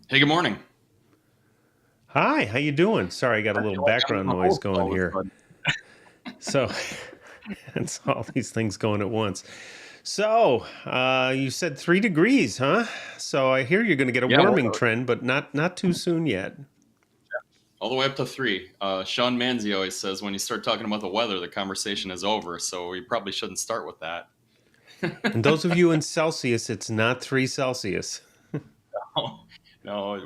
Hey, good morning. Hi, how you doing? Sorry, I got a I little feel like I'm background the noise host going all of a here. sudden. So it's all these things going at once. So you said 3 degrees, huh? So I hear you're going to get a Yeah, warming trend, but not too soon yet. all the way up to three. Sean Manzi always says when you start talking about the weather, the conversation is over. So we probably shouldn't start with that. And those of you in Celsius, it's not 3 Celsius. No,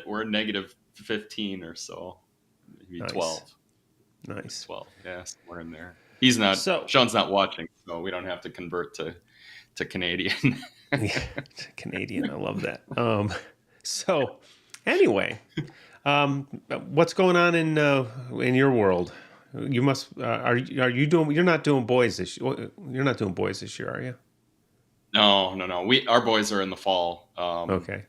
we're negative 15 or so, maybe Nice, 12, nice. 12. Yeah, somewhere in there. He's not. So Sean's not watching, so we don't have to convert to Canadian. yeah, Canadian, I love that. So anyway, what's going on in your world? You must are you doing? You're not doing boys this. You're not doing boys this year, are you? No. Our boys are in the fall. Okay.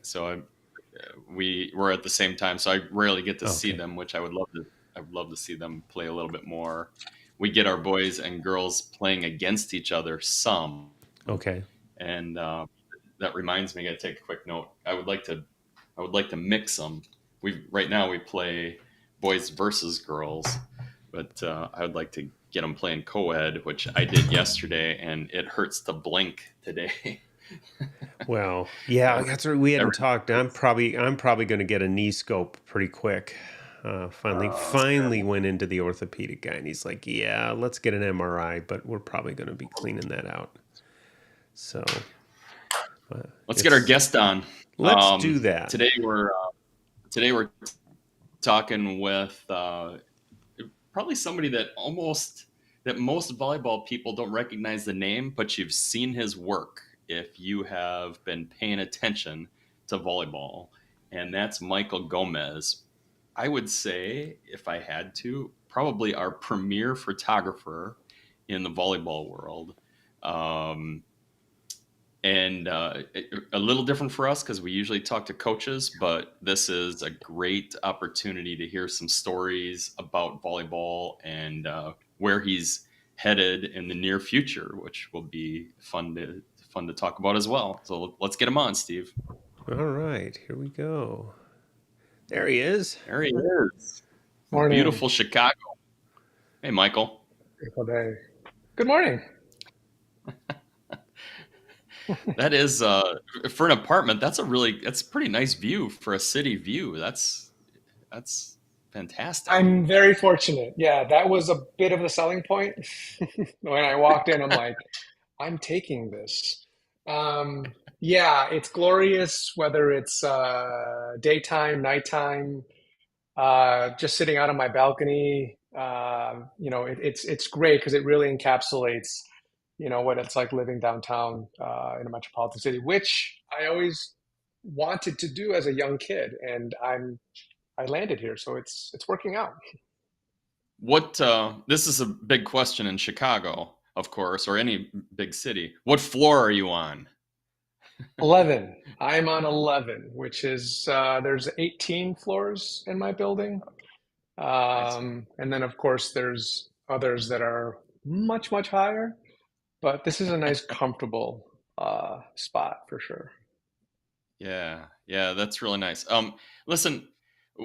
We were at the same time, so I rarely get to see Okay. them, which I would love to. I would love to see them play a little bit more. We get our boys and girls playing against each other some, Okay. and that reminds me. I got to take a quick note. I would like to mix them. We right now we play boys versus girls, but I would like to get them playing co-ed, which I did yesterday, and it hurts to blink today. Well, yeah, every, that's right. We hadn't every, talked. I'm probably going to get a knee scope pretty quick. it's Finally terrible. went into the orthopedic guy, and he's like, "Yeah, let's get an MRI, but we're probably going to be cleaning that out." So Let's get our it's guest on. let's do Um, that. today we're today we're talking with probably somebody that most volleyball people don't recognize the name, but you've seen his work if you have been paying attention to volleyball, and that's Michael Gomez. I would say, if I had to, probably our premier photographer in the volleyball world. Um, and a little different for us because we usually talk to coaches, but this is a great opportunity to hear some stories about volleyball and where he's headed in the near future, which will be fun to talk about as well. So let's get him on, Steve. All right, here we go. There he is. There he is, Morning. beautiful Chicago. Hey, Michael. Beautiful day. Good morning. That is for an apartment. That's a pretty nice view for a city view. That's fantastic. I'm very fortunate. Yeah, that was a bit of the selling point. When I walked in, I'm like, I'm taking this. Um, yeah, it's glorious, whether it's daytime, nighttime, just sitting out on my balcony. It's great because it really encapsulates, what it's like living downtown in a metropolitan city, which I always wanted to do as a young kid, and I landed here, so it's working out. What this is a big question in Chicago, of course, or any big city. What floor are you on? 11. I'm on 11, which is there's 18 floors in my building. I see. And then of course there's others that are much, much higher, but this is a nice comfortable spot for sure. Yeah, that's really nice. Listen,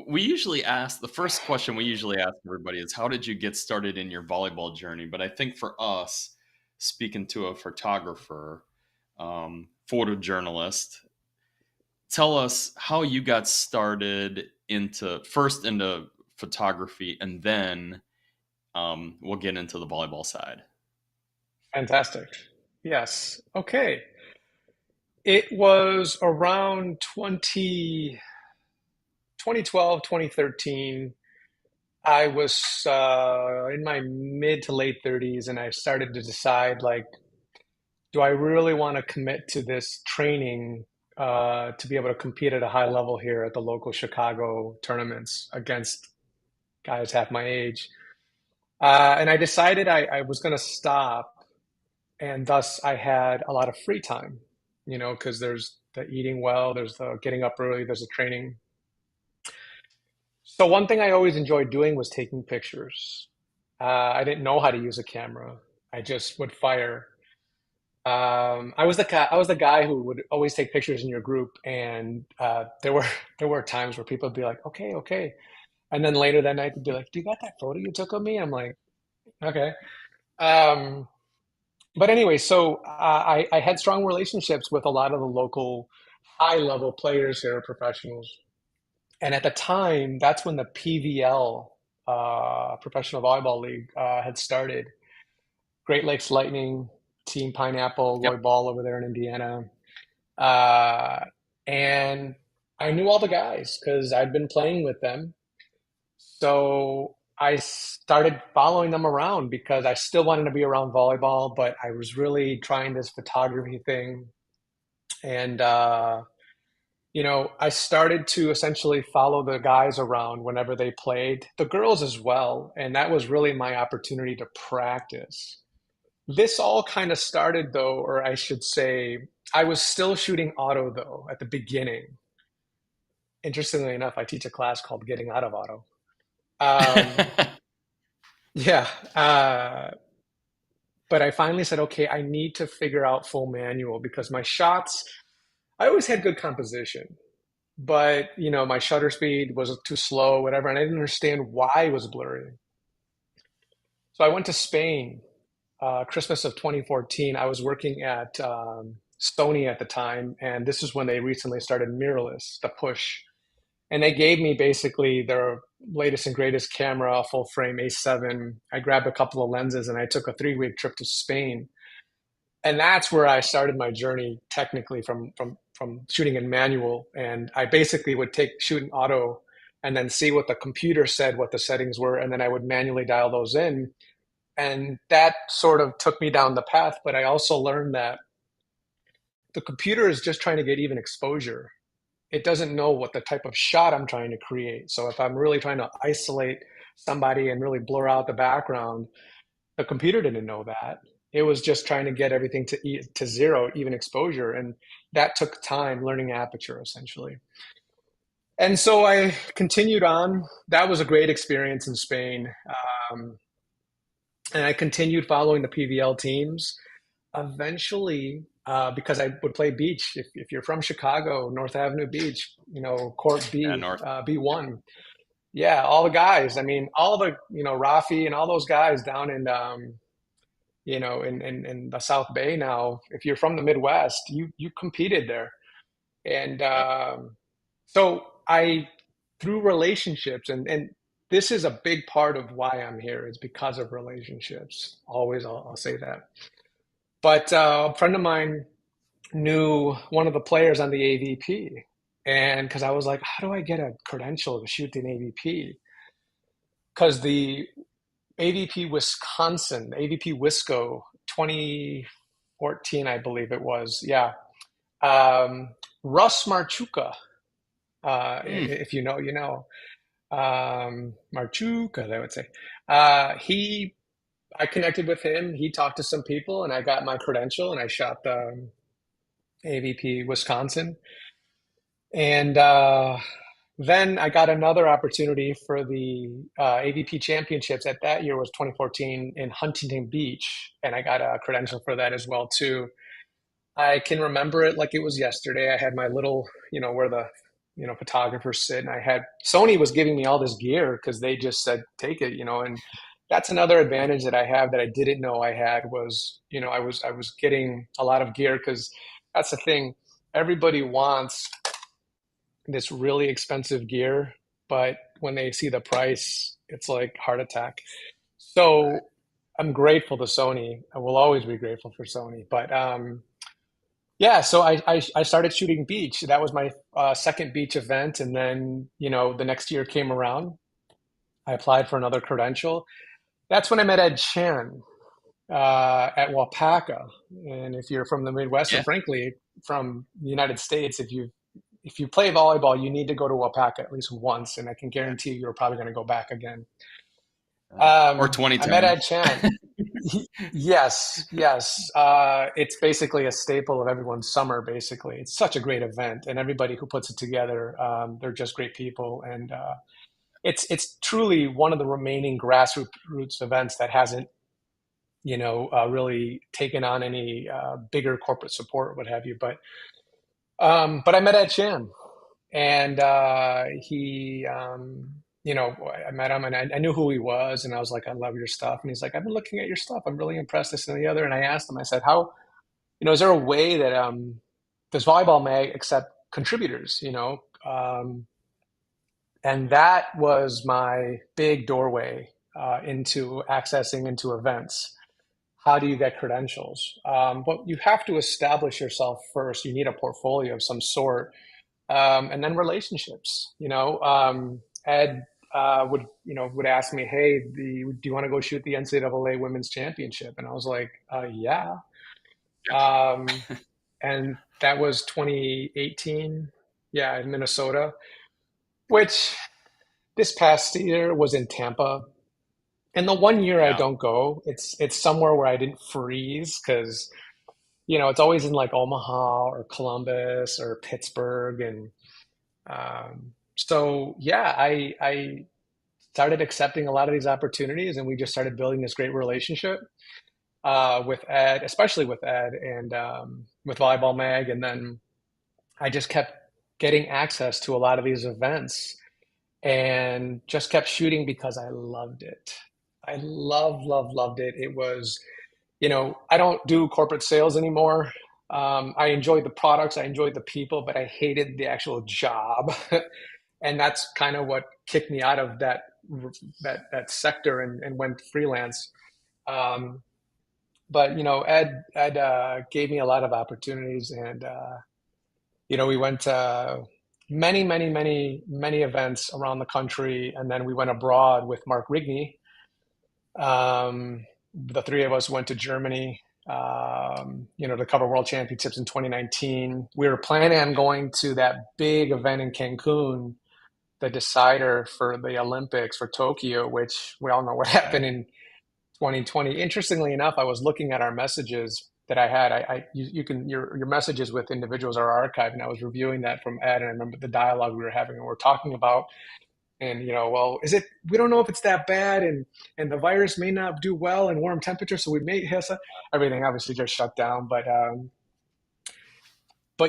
we usually ask the first question we usually ask everybody is how did you get started in your volleyball journey? But I think for us, speaking to a photographer, photojournalist, tell us how you got started into photography, and then we'll get into the volleyball side. Fantastic. Yes. Okay. It was around 20, 2012, 2013, I was in my mid to late 30s, and I started to decide, like, do I really want to commit to this training to be able to compete at a high level here at the local Chicago tournaments against guys half my age? And I decided I was going to stop, and thus I had a lot of free time, because there's the eating well, there's the getting up early, there's the training. So one thing I always enjoyed doing was taking pictures. I didn't know how to use a camera. I just would fire. I was the guy who would always take pictures in your group, and there were times where people would be like, "Okay, okay," and then later that night they'd be like, "Do you got that photo you took of me?" I'm like, "Okay." Um, but anyway, so I had strong relationships with a lot of the local high level players here, professionals. And at the time, that's when the PVL, Professional Volleyball League, had started. Great Lakes Lightning, Team Pineapple, Roy Yep. Ball over there in Indiana. Uh, and I knew all the guys because I'd been playing with them. So I started following them around because I still wanted to be around volleyball, but I was really trying this photography thing. And I started to essentially follow the guys around whenever they played, the girls as well. And that was really my opportunity to practice. This all kind of started, though, or I should say, I was still shooting auto, though, at the beginning. Interestingly enough, I teach a class called Getting Out of Auto. Um, yeah. But I finally said, okay, I need to figure out full manual because my shots, I always had good composition. But my shutter speed was too slow, whatever, and I didn't understand why it was blurry. So I went to Spain, Christmas of 2014. I was working at Sony at the time, and this is when they recently started mirrorless, the push, and they gave me basically their latest and greatest camera, a full frame A7. I grabbed a couple of lenses, and I took a 3-week trip to Spain, and that's where I started my journey technically from shooting in manual. And I basically would take shooting auto and then see what the computer said, what the settings were, and then I would manually dial those in. And that sort of took me down the path. But I also learned that the computer is just trying to get even exposure. It doesn't know what the type of shot I'm trying to create. So if I'm really trying to isolate somebody and really blur out the background, the computer didn't know that. It was just trying to get everything to zero, even exposure, and that took time learning aperture essentially. And so I continued on. That was a great experience in Spain, um, and I continued following the PVL teams. Eventually, because I would play beach. If you're from Chicago, North Avenue Beach, Court Yeah, B, North. B1. Yeah, all the guys. I mean, all the, Rafi and all those guys down in in the South Bay now, if you're from the Midwest, you competed there. And Yep. so I, through relationships, and this is a big part of why I'm here, is because of relationships. Always, I'll say that. But a friend of mine knew one of the players on the AVP. And because I was like, how do I get a credential to shoot an AVP? Because the AVP Wisconsin, AVP Wisco 2014, I believe it was. Yeah. Um, Russ Marchuka, Mm. if you know, you know. Marchuka, I would say. I connected with him. He talked to some people, and I got my credential, and I shot the AVP Wisconsin. And then I got another opportunity for the AVP Championships. At that year was 2014 in Huntington Beach, and I got a credential for that as well too. I can remember it like it was yesterday. I had my little, where the, photographers sit, and I had Sony was giving me all this gear because they just said take it, and that's another advantage that I have that I didn't know I had was, I was getting a lot of gear because that's the thing. Everybody wants this really expensive gear, but when they see the price, it's like heart attack. So I'm grateful to Sony. I will always be grateful for Sony. But Yeah, so I started shooting beach. That was my second beach event, and then the next year came around. I applied for another credential. That's when I met Ed Chan at Wapaka. And if you're from the Midwest, or Yeah. frankly from the United States, if you play volleyball, you need to go to Wapaka at least once, and I can guarantee you're probably going to go back again. Or 20 I met Ed times. Chan. Yes, yes. It's basically a staple of everyone's summer, basically. It's such a great event, and everybody who puts it together, they're just great people. And it's truly one of the remaining grassroots events that hasn't, really taken on any bigger corporate support, what have you. But I met Ed Chan, and I met him, and I knew who he was, and I was like, I love your stuff. And he's like, I've been looking at your stuff. I'm really impressed, this and the other. And I asked him, I said, how, is there a way that does Volleyball Mag accept contributors, and that was my big doorway into accessing into events. How do you get credentials? But you have to establish yourself first. You need a portfolio of some sort, and then relationships. Ed would ask me, "Hey, do you want to go shoot the NCAA Women's Championship?" And I was like, "Yeah." Um, and that was 2018. Yeah, in Minnesota, which this past year was in Tampa. And the one year I Yeah. don't go, it's somewhere where I didn't freeze because it's always in like Omaha or Columbus or Pittsburgh, and so yeah, I started accepting a lot of these opportunities, and we just started building this great relationship with Ed, especially with Ed, and with Volleyball Mag, and then I just kept getting access to a lot of these events and just kept shooting because I loved it. I loved it. It was, I don't do corporate sales anymore. I enjoyed the products, I enjoyed the people, but I hated the actual job. And that's kind of what kicked me out of that sector and went freelance. Um, but Ed gave me a lot of opportunities, and we went to many events around the country, and then we went abroad with Mark Rigney. The three of us went to Germany, to cover World Championships in 2019. We were planning on going to that big event in Cancun, the decider for the Olympics for Tokyo, which we all know what happened in 2020. Interestingly enough, I was looking at our messages that I had. You can your messages with individuals are archived, and I was reviewing that from Ed, and I remember the dialogue we were having, and we're talking about, and well, is it? We don't know if it's that bad, and the virus may not do well in warm temperatures, so we may have everything obviously just shut down, but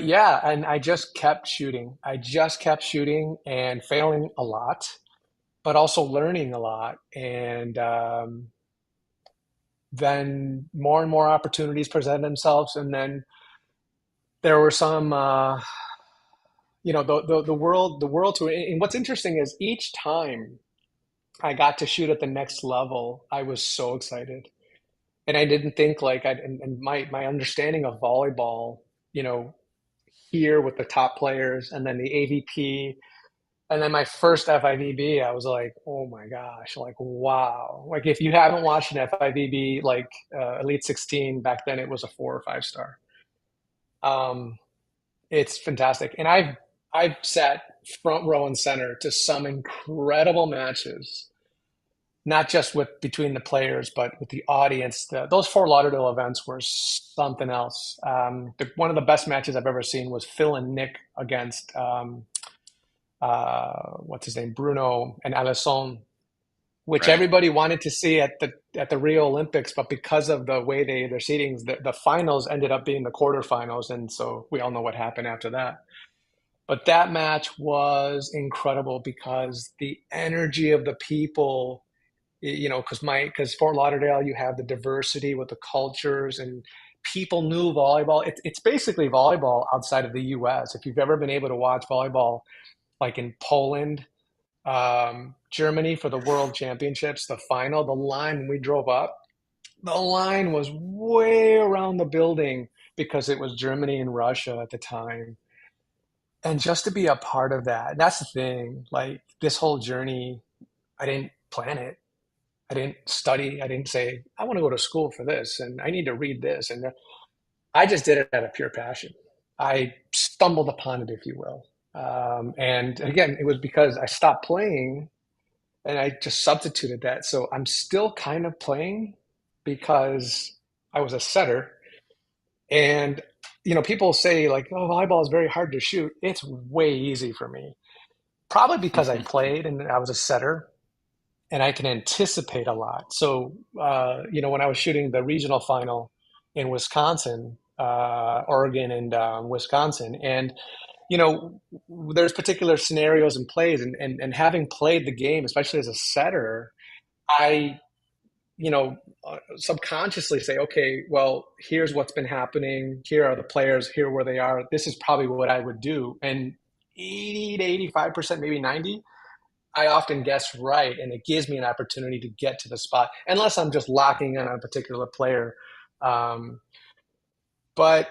yeah, and I just kept shooting. I just kept shooting and failing a lot, but also learning a lot. And then more and more opportunities presented themselves. And then there were some, the world to. And what's interesting is each time I got to shoot at the next level, I was so excited. And I didn't think like and my understanding of volleyball, you know, here with the top players, and then the AVP. And then my first FIVB, I was like, oh my gosh, like, wow. Like, if you haven't watched an FIVB, like Elite 16, back then it was a 4 or 5 star. Um, it's fantastic. And I've sat front row and center to some incredible matches, not just with between the players, but with the audience. Those Fort Lauderdale events were something else. One of the best matches I've ever seen was Phil and Nick against what's his name, Bruno and Alison, which Right. everybody wanted to see at the Rio Olympics, but because of the way their seedings, the finals ended up being the quarterfinals, and so we all know what happened after that. But that match was incredible because the energy of the people, because Fort Lauderdale, you have the diversity with the cultures, and people knew volleyball. It's basically volleyball outside of the U.S. If you've ever been able to watch volleyball, like in Poland, Germany for the World Championships, the line when we drove up, the line was way around the building because it was Germany and Russia at the time. And just to be a part of that, that's the thing. Like this whole journey, I didn't plan it. I didn't study. I didn't say, I want to go to school for this and I need to read this. And I just did it out of pure passion. I stumbled upon it, if you will. And again, it was because I stopped playing and I just substituted that. So I'm still kind of playing because I was a setter. And, people say like, oh, volleyball is very hard to shoot. It's way easy for me. Probably because I played and I was a setter and I can anticipate a lot. So, when I was shooting the regional final in Wisconsin, Oregon and Wisconsin, and you know, there's particular scenarios and plays, and having played the game, especially as a setter, I, subconsciously say, okay, well, here's what's been happening. Here are the players. Here where they are. This is probably what I would do, and 80 to 85%, maybe 90. I often guess right, and it gives me an opportunity to get to the spot, unless I'm just locking in on a particular player. Um, but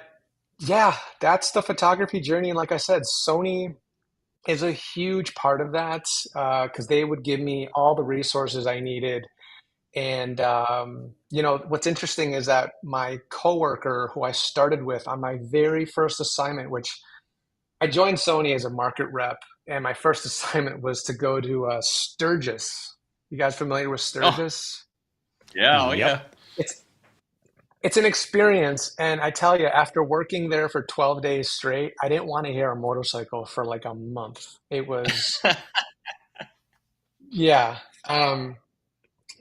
yeah, that's the photography journey. And like I said, Sony is a huge part of that because they would give me all the resources I needed. And what's interesting is that my coworker, who I started with on my very first assignment, which I joined Sony as a market rep, and my first assignment was to go to Sturgis. You guys familiar with Oh, Sturgis? yeah. Oh, yeah. Yep. It's it's an experience, and I tell you, after working there for 12 days straight, I didn't want to hear a motorcycle for like a month. It was, yeah.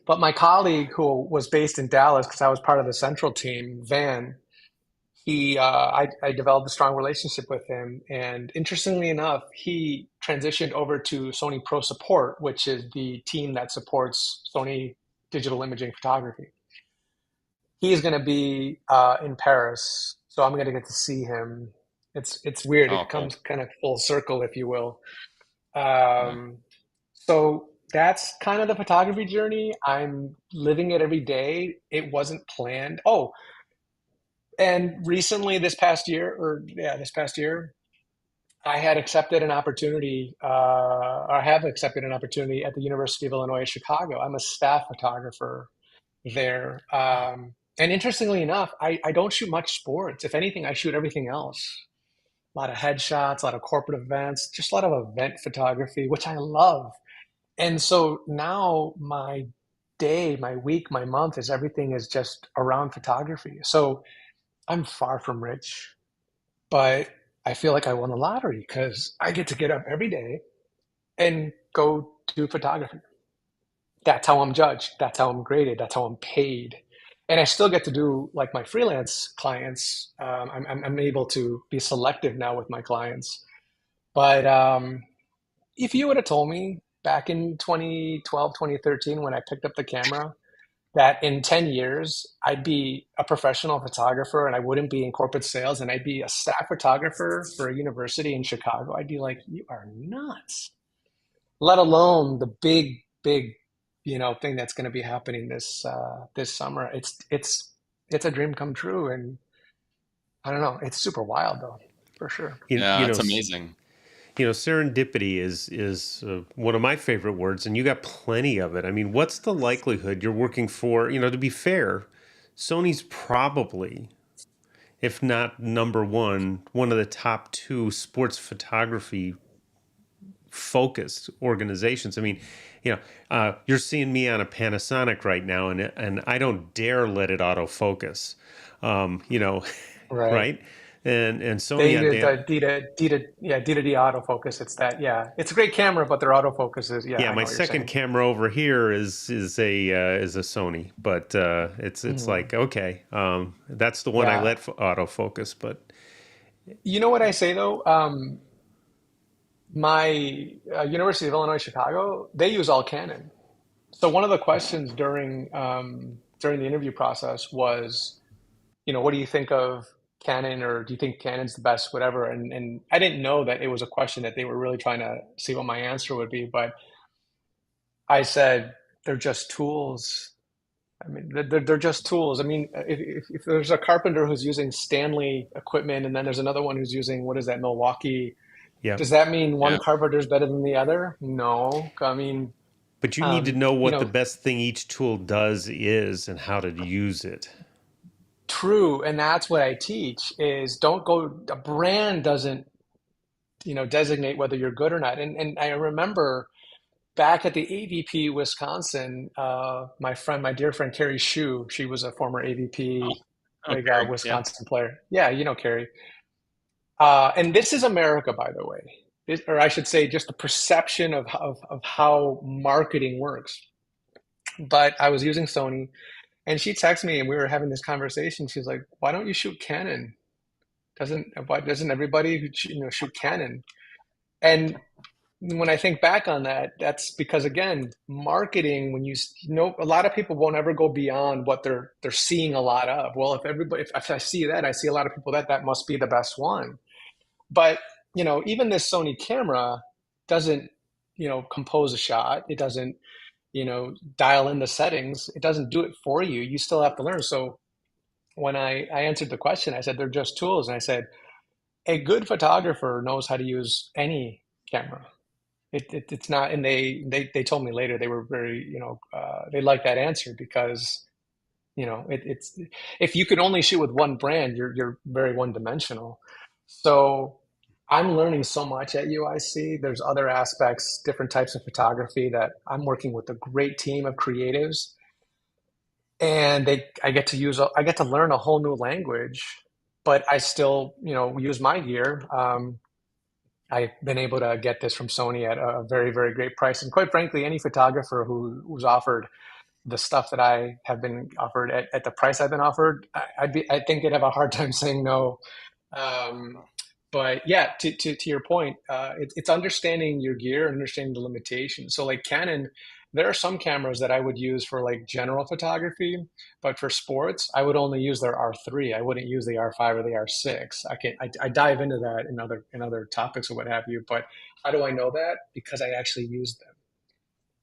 But my colleague, who was based in Dallas, because I was part of the central team, Van, I developed a strong relationship with him, and interestingly enough, he transitioned over to Sony Pro Support, which is the team that supports Sony digital imaging photography. He's going to be in Paris, so I'm going to get to see him. It's weird. Oh, It cool. comes kind of full circle, if you will. Yeah. Um, so that's kind of the photography journey. I'm living it every day. It wasn't planned. Oh, and recently, this past year, I had accepted an opportunity, or I have accepted an opportunity at the University of Illinois Chicago. I'm a staff photographer there. And interestingly enough, I don't shoot much sports. If anything, I shoot everything else. A lot of headshots, a lot of corporate events, just a lot of event photography, which I love. And so now my day, my week, my month is everything is just around photography. So I'm far from rich, but I feel like I won the lottery because I get to get up every day and go do photography. That's how I'm judged. That's how I'm graded. That's how I'm paid. And I still get to do like my freelance clients. I'm able to be selective now with my clients. But if you would have told me back in 2012, 2013, when I picked up the camera, that in 10 years, I'd be a professional photographer and I wouldn't be in corporate sales and I'd be a staff photographer for a university in Chicago, I'd be like, you are nuts. Let alone the big, thing that's going to be happening this summer. It's a dream come true, and I don't know. It's super wild though, for sure. You, Yeah, you know, it's amazing. serendipity is one of my favorite words, and you got plenty of it. I mean, what's the likelihood you're working for? To be fair, Sony's probably, if not number one of the top two sports photography focused organizations. I mean, you're seeing me on a Panasonic right now, and I don't dare let it autofocus. Um, you know, Right. right? And They Sony on did Dan. the D to D autofocus. It's that, yeah. It's a great camera, but their autofocus is, yeah, Yeah, I know my what you're second saying. camera over here is a Sony, but it's Mhm. like okay, that's the one I Yeah. let autofocus. But You know what I say though? My University of Illinois Chicago, they use all Canon. So one of the questions during the interview process was, what do you think of Canon, or do you think Canon's the best, whatever? And I didn't know that it was a question that they were really trying to see what my answer would be, but I said they're just tools. I mean, they're just tools. I mean, if there's a carpenter who's using Stanley equipment and then there's another one who's using, what is that, Milwaukee, Yeah. does that mean one Yeah. carpenter is better than the other? No. I mean, But you need to know you what the know, best thing each tool does is and how to use it. true. And that's what I teach is don't go, a brand doesn't, designate whether you're good or not. And I remember back at the AVP Wisconsin, my dear friend Carrie Shue, she was a former AVP, like Okay. Yeah. Wisconsin player. Yeah, you know Carrie. And this is America, by the way. Or I should say, just the perception of how marketing works. But I was using Sony, and she texted me, and we were having this conversation. She's like, "Why don't you shoot Canon? Why doesn't everybody shoot Canon?" And when I think back on that, that's because again, marketing, when a lot of people won't ever go beyond what they're seeing a lot of. Well, if I see that, I see a lot of people that must be the best one. But, even this Sony camera doesn't, compose a shot. It doesn't, dial in the settings. It doesn't do it for you. You still have to learn. So when I answered the question, I said they're just tools. And I said, a good photographer knows how to use any camera. It's not, and they told me later they were very, they liked that answer because, it's if you can only shoot with one brand, you're very one dimensional. So I'm learning so much at UIC. There's other aspects, different types of photography that I'm working with a great team of creatives, and I get to learn a whole new language, but I still, use my gear. I've been able to get this from Sony at a very, very great price. And quite frankly, any photographer who's offered the stuff that I have been offered at the price I've been offered, I think they'd have a hard time saying no. Um, but yeah, to your point, it's understanding your gear and understanding the limitations. So like Canon, there are some cameras that I would use for like general photography, but for sports, I would only use their R3. I wouldn't use the R5 or the R6. I dive into that in other topics or what have you. But how do I know that? Because I actually use them.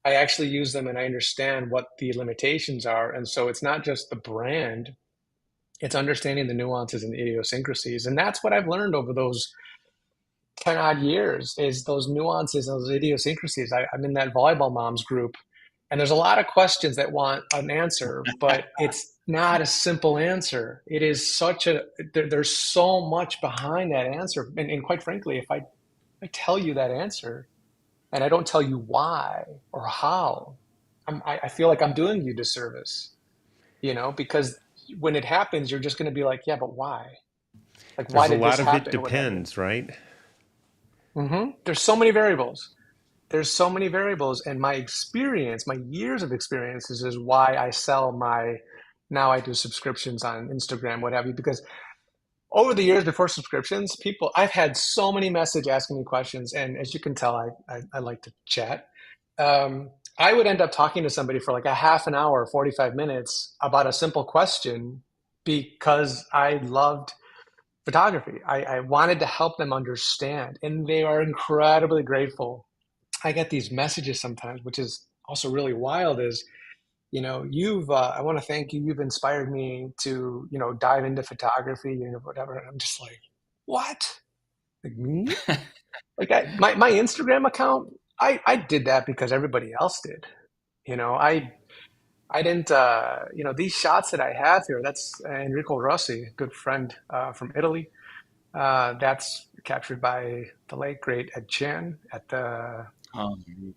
I actually use them and I understand what the limitations are. And so it's not just the brand, it's understanding the nuances and the idiosyncrasies. And that's what I've learned over those 10 odd years is those nuances, those idiosyncrasies. I'm in that volleyball moms group, and there's a lot of questions that want an answer, but it's not a simple answer. It is there's so much behind that answer. And quite frankly, if I tell you that answer and I don't tell you why or how, I feel like I'm doing you disservice, because when it happens, you're just going to be like, yeah, but why? Like, why There's a did this lot of it happen or what have you? depends, right? There's so many variables. There's so many variables, and my experience, my years of experiences, is why I sell my. Now I do subscriptions on Instagram, what have you, because over the years before subscriptions, I've had so many messages asking me questions, and as you can tell, I like to chat. I would end up talking to somebody for like a half an hour, 45 minutes about a simple question because I loved photography. I wanted to help them understand, and they are incredibly grateful. I get these messages sometimes, which is also really wild. Is I want to thank you. You've inspired me to dive into photography, whatever. And I'm just like, what? Like me? Like my Instagram account, I did that because everybody else did. You know, I didn't. These shots that I have here. That's Enrico Rossi, good friend from Italy. That's captured by the late great Ed Chan Um,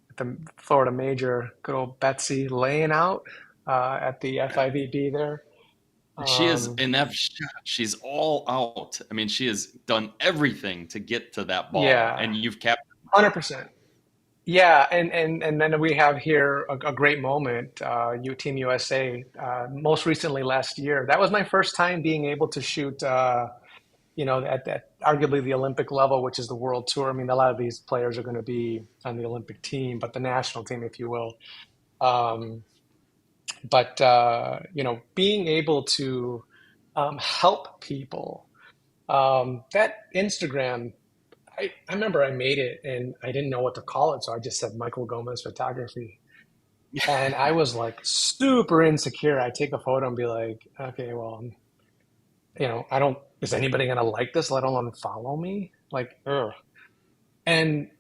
at the Florida Major. Good old Betsy laying out at the FIVB there. she is Um, in that shot. She's all out. I mean, she has done everything to get to that ball, yeah, and you've captured. 100%. Yeah, and then we have here a great moment. Team USA. Most recently last year, that was my first time being able to shoot. At arguably the Olympic level, which is the World Tour. I mean, a lot of these players are going to be on the Olympic team, but the national team, if you will. Um, but being able to help people. That Instagram, I remember I made it and I didn't know what to call it, so I just said Michael Gomez Photography. And I was like super insecure. I take a photo and be like, okay, well, I don't, is anybody gonna like this, let alone follow me? Like, ugh. And,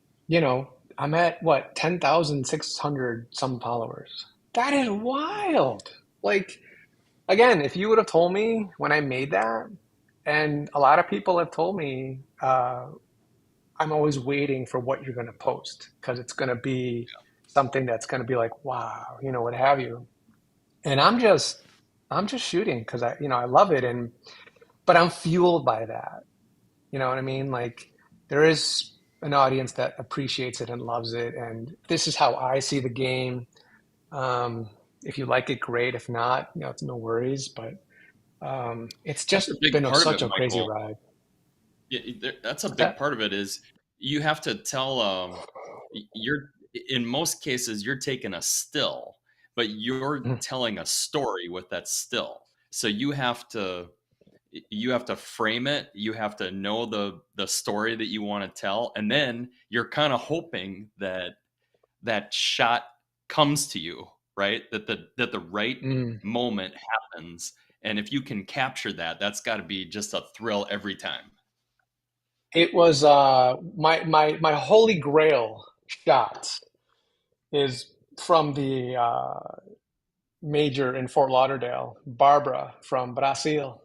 I'm at what, 10,600 some followers. That is wild. Like, again, if you would have told me when I made that, and a lot of people have told me, I'm always waiting for what you're going to post because it's going to be something that's going to be like, wow, what have you. And I'm just shooting because I love it. But I'm fueled by that. You know what I mean? Like there is an audience that appreciates it and loves it. And this is how I see the game. Um, if you like it, great. If not, it's no worries. But it's That's a just big been part of such it, a crazy Michael. ride. Yeah, that's a What's big that? part of it is you have to tell you're in most cases you're taking a still, but you're Mhm. telling a story with that still. So you have to frame it, you have to know the story that you want to tell, and then you're kind of hoping that that shot comes to you, right? That the right Mm. moment happens. And if you can capture that, that's got to be just a thrill every time. It was my holy grail shot is from the major in Fort Lauderdale, Barbara from Brazil.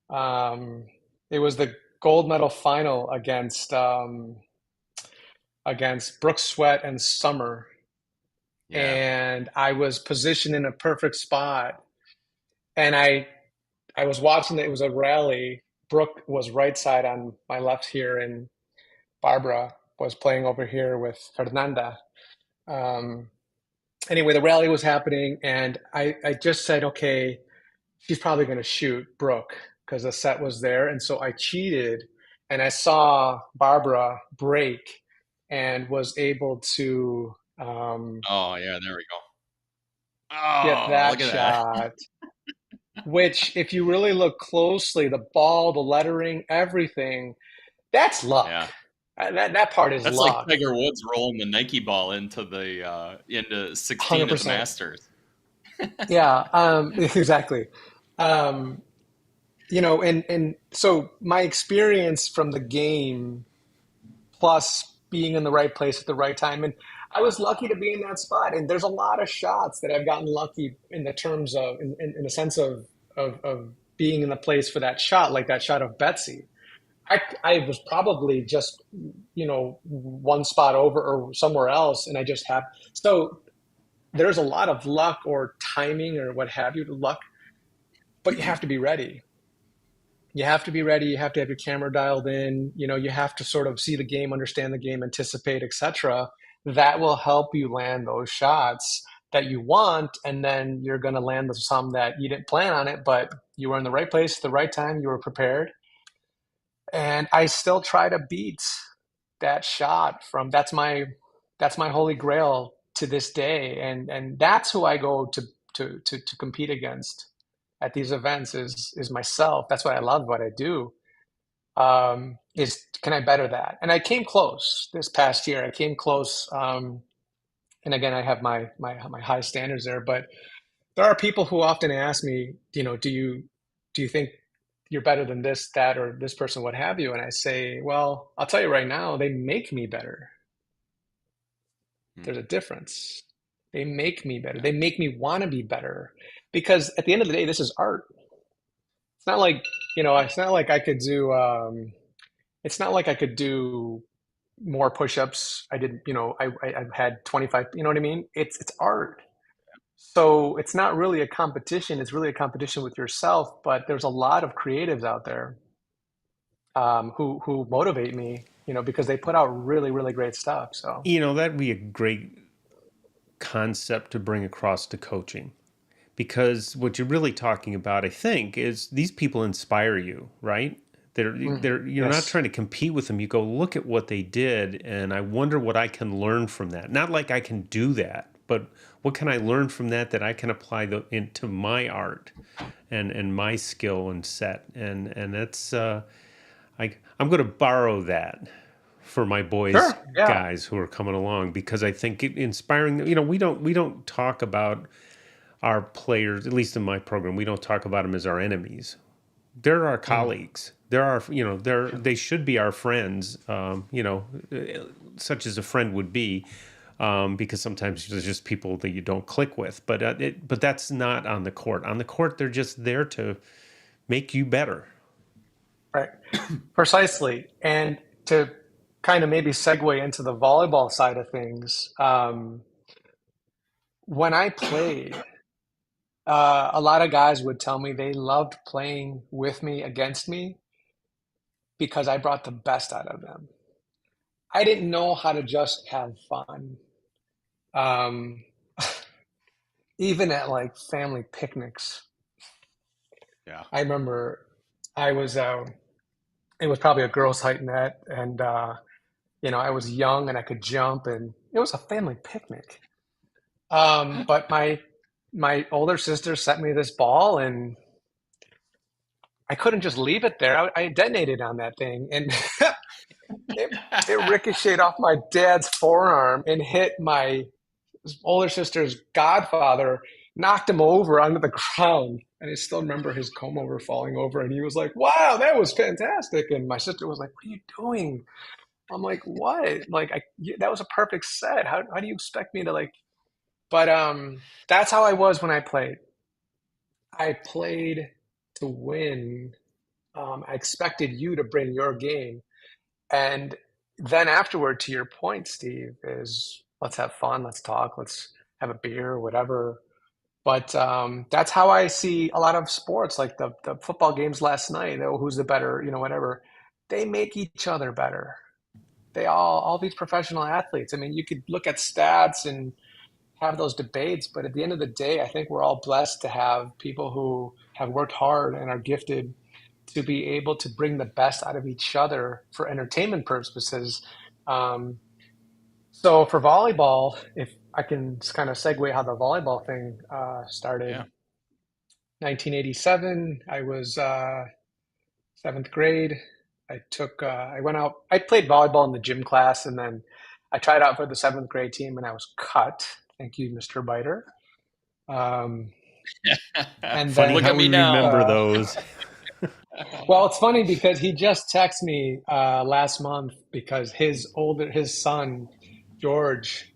Um, it was the gold medal final against Brooke Sweat and Summer, Yeah. and I was positioned in a perfect spot, and I was watching it. It was a rally. Brooke was right side on my left here, and Barbara was playing over here with Fernanda. Um, anyway, the rally was happening, and I just said, okay, she's probably going to shoot Brooke because the set was there. And so I cheated and I saw Barbara break and was able to Oh, yeah, there we go. get Oh, that look at that. shot, which, if you really look closely, the ball, the lettering, everything, that's luck. Yeah. That part is That's like luck, Tiger Woods rolling the Nike ball into 16 at the 100%. Masters. Yeah, exactly. Um, and so my experience from the game plus being in the right place at the right time. And I was lucky to be in that spot. And there's a lot of shots that I've gotten lucky in the terms of, in the sense of being in the place for that shot, like that shot of Betsy. I was probably just, one spot over or somewhere else. And I just have, so there's a lot of luck or timing or what have you, luck, but you have to be ready. You have to be ready. You have to have your camera dialed in. You have to sort of see the game, understand the game, anticipate, etc. That will help you land those shots that you want, and then you're going to land some that you didn't plan on it, but you were in the right place at the right time. You were prepared, and I still try to beat that shot from. That's my holy grail to this day, and that's who I go to compete against at these events is myself. That's what I love what I do. Is can I better that? And I came close this past year. I came close. And again, I have my high standards there. But there are people who often ask me, do you think you're better than this, that, or this person, what have you? And I say, well, I'll tell you right now, they make me better. Hmm. There's a difference. They make me better. Yeah. They make me want to be better because at the end of the day, this is art. It's not like, it's not like I could do. It's not like I could do more push-ups. I did, I've had 25, you know what I mean? It's art. So it's not really a competition. It's really a competition with yourself, but there's a lot of creatives out there who motivate me, because they put out really, really great stuff. So That'd be a great concept to bring across to coaching because what you're really talking about, I think, is these people inspire you, right? You're not yes. trying to compete with them. You go, look at what they did, and I wonder what I can learn from that. Not like I can do that, but what can I learn from that I can apply into my art and my skill and set. And that's I'm going to borrow that for my boys Sure. Yeah. guys who are coming along, because I think inspiring. We don't talk about our players, at least in my program. We don't talk about them as our enemies. They're our Mm. colleagues. They should be our friends. Such as a friend would be, because sometimes there's just people that you don't click with. But that's not on the court. On the court, they're just there to make you better. Right. Precisely. And to kind of maybe segue into the volleyball side of things, when I played, a lot of guys would tell me they loved playing with me against me because I brought the best out of them. I didn't know how to just have fun. Um, Even at like family picnics, Yeah. I remember I was it was probably a girls' height net, and I was young and I could jump, and it was a family picnic. But my older sister sent me this ball, and I couldn't just leave it there. I detonated on that thing, and it, it ricocheted off my dad's forearm and hit my older sister's godfather, knocked him over onto the ground. And I still remember his comb over falling over, and he was like, "Wow, that was fantastic!" And my sister was like, "What are you doing?" I'm like, "What? Like, that was a perfect set. How do you expect me to like?" But that's how I was when I played. I played to win. I expected you to bring your game. And then afterward, to your point, Steve, is let's have fun, let's talk, let's have a beer, whatever. But that's how I see a lot of sports, like the football games last night. Oh, who's the better, whatever. They make each other better. They all these professional athletes. I mean, you could look at stats and have those debates, but at the end of the day, I think we're all blessed to have people who have worked hard and are gifted to be able to bring the best out of each other for entertainment purposes. Um, so for volleyball, if I can kind of segue how the volleyball thing started, Yeah. 1987, I was seventh grade. I went out, I played volleyball in the gym class, and then I tried out for the seventh grade team and I was cut. Thank you, Mr. Biter. Um, and Funny Look then how at we me now. remember those. Well, it's funny because he just texted me last month because his son George,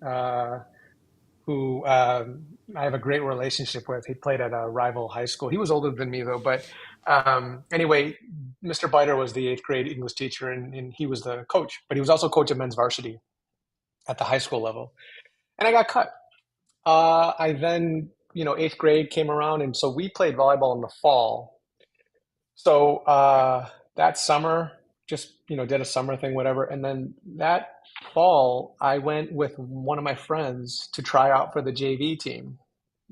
who I have a great relationship with. He played at a rival high school. He was older than me though, but anyway, Mr. Biter was the eighth grade English teacher, and he was the coach, but he was also coach of men's varsity at the high school level. And I got cut. I then, eighth grade came around, and so we played volleyball in the fall. So that summer, just did a summer thing, whatever. And then that fall, I went with one of my friends to try out for the JV team.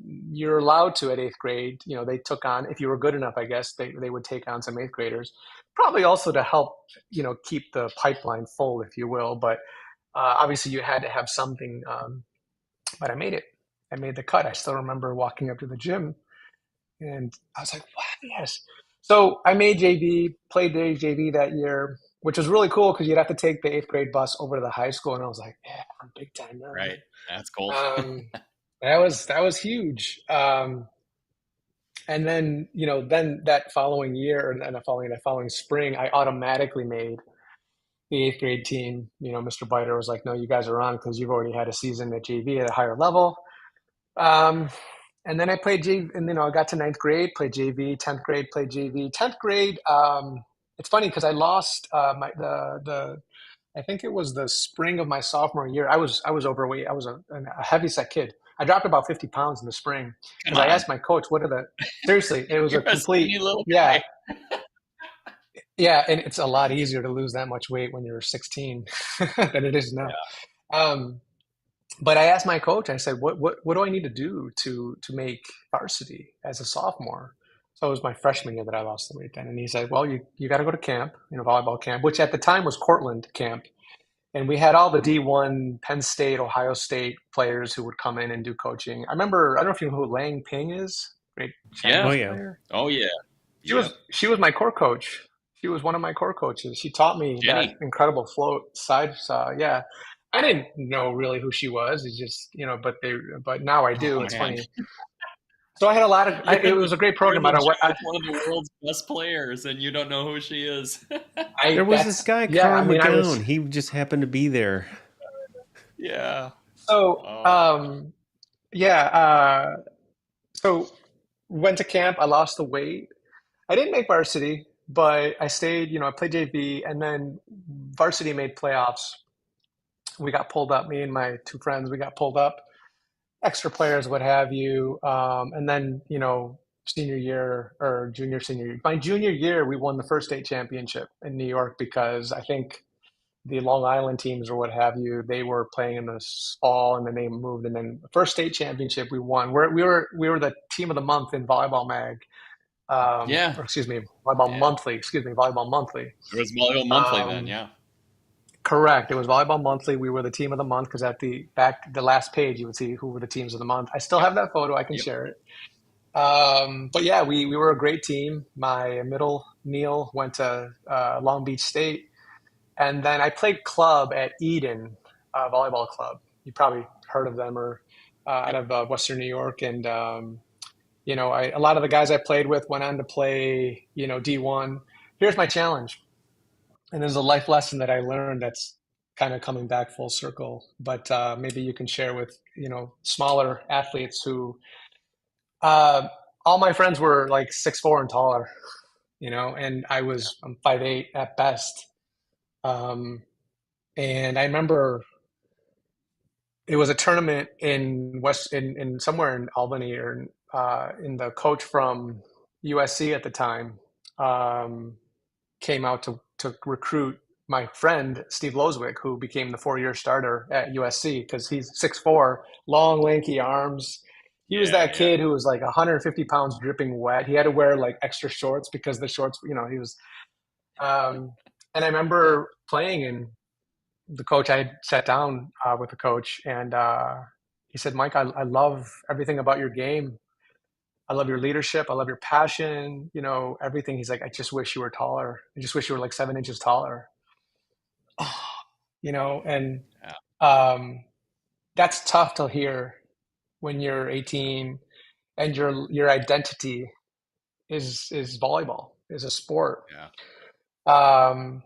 You're allowed to at eighth grade. They took on, if you were good enough, I guess they would take on some eighth graders, probably also to help keep the pipeline full, if you will. But obviously, you had to have something. But I made it. I made the cut. I still remember walking up to the gym and I was like, wow, yes. So I made JV, played the JV that year, which was really cool because you'd have to take the eighth grade bus over to the high school. And I was like, yeah, I'm big time now, Right. man. That's cool. That was huge. And then, then that following year and the following spring, I automatically made the eighth grade team. Mr. Biter was like, no, you guys are on because you've already had a season at JV at a higher level. Um, and then I played JV, and I got to ninth grade, played JV. 10th grade, played JV. 10th grade, it's funny because I lost my the I think it was the spring of my sophomore year. I was overweight. I was a heavy set kid. I dropped about 50 pounds in the spring Come because I on. asked my coach, "What are the?" Seriously, it was a You're a complete skinny little yeah, guy. yeah, and it's a lot easier to lose that much weight when you're 16 than it is now. Yeah. Um, But I asked my coach, I said, what do I need to do to make varsity as a sophomore? So it was my freshman year that I lost the weight then. And he said, well, you got to go to camp, volleyball camp, which at the time was Cortland camp. And we had all the D1 Penn State, Ohio State players who would come in and do coaching. I remember, I don't know if you know who Lang Ping is, great Yeah. Oh Chinese yeah. player. Oh yeah. She was Yep. she was my core coach. She was one of my core coaches. She taught me that Jenny. incredible float side saw. Yeah. I didn't know really who she was. It's just, but now I Oh do. It's man, funny. So I had a lot of, you're it in was a great you're in program. the gym with one of the world's best players, and you don't know who she is. There was this guy, Yeah, I Carl mean, I was, McGowan. He just happened to be there. Yeah. so, Oh, yeah, so went to camp. I lost the weight. I didn't make varsity, but I stayed, I played JV, and then varsity made playoffs. We got pulled up, me and my two friends, we got pulled up, extra players, what have you. And then, senior year or senior year. My junior year, we won the first state championship in New York because I think the Long Island teams or what have you, they were playing in the fall and then they moved. And then the first state championship we won. We were the team of the month in Volleyball Mag, yeah. or excuse me, Volleyball Yeah. Monthly. Excuse me, Volleyball Monthly. It was Volleyball Monthly then. Um, Yeah. Correct. It was Volleyball Monthly. We were the team of the month because at the last page you would see who were the teams of the month. I still Yep. have that photo. I can Yep. share it. But yeah, we were a great team. My middle Neil went to Long Beach State, and then I played club at Eden Volleyball Club. You probably heard of them or out Yep. of Western New York. And a lot of the guys I played with went on to play D1. Here's my challenge. And there's a life lesson that I learned that's kind of coming back full circle. But maybe you can share with smaller athletes who uh, all my friends were like 6'4" and taller, and Yeah. I'm 5'8" at best. Um, and I remember it was a tournament in somewhere in Albany or in the coach from USC at the time. Came out to recruit my friend Steve Loswick, who became the 4-year starter at USC because he's 6'4", long, lanky arms. He was Yeah. that Yeah. kid who was like 150 pounds dripping wet. He had to wear like extra shorts because the shorts, he was. Um, and I remember playing, and the coach, I had sat down with the coach, and he said, Mike, I love everything about your game. I love your leadership. I love your passion, everything. He's like, I just wish you were taller. I just wish you were like 7 inches taller, and Yeah. um, that's tough to hear when you're 18 and your identity is volleyball, is a sport. Yeah. Um,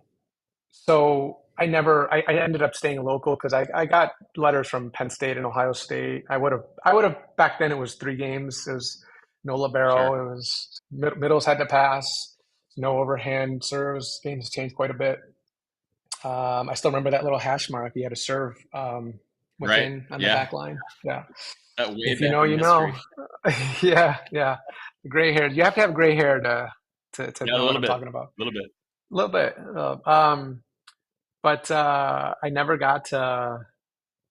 so I ended up staying local because I got letters from Penn State and Ohio State. I would have back then it was 3 games. It was no libero. Sure. It was middles had to pass. No overhand serves. Games changed quite a bit. I still remember that little hash mark you had to serve Right. within on the Yeah. back line. Yeah. That way If you back know, in you know. history. Yeah, yeah. Gray hair. You have to have gray hair to Yeah. A know what little I'm bit. talking about. A little bit. A little bit. But I never got to,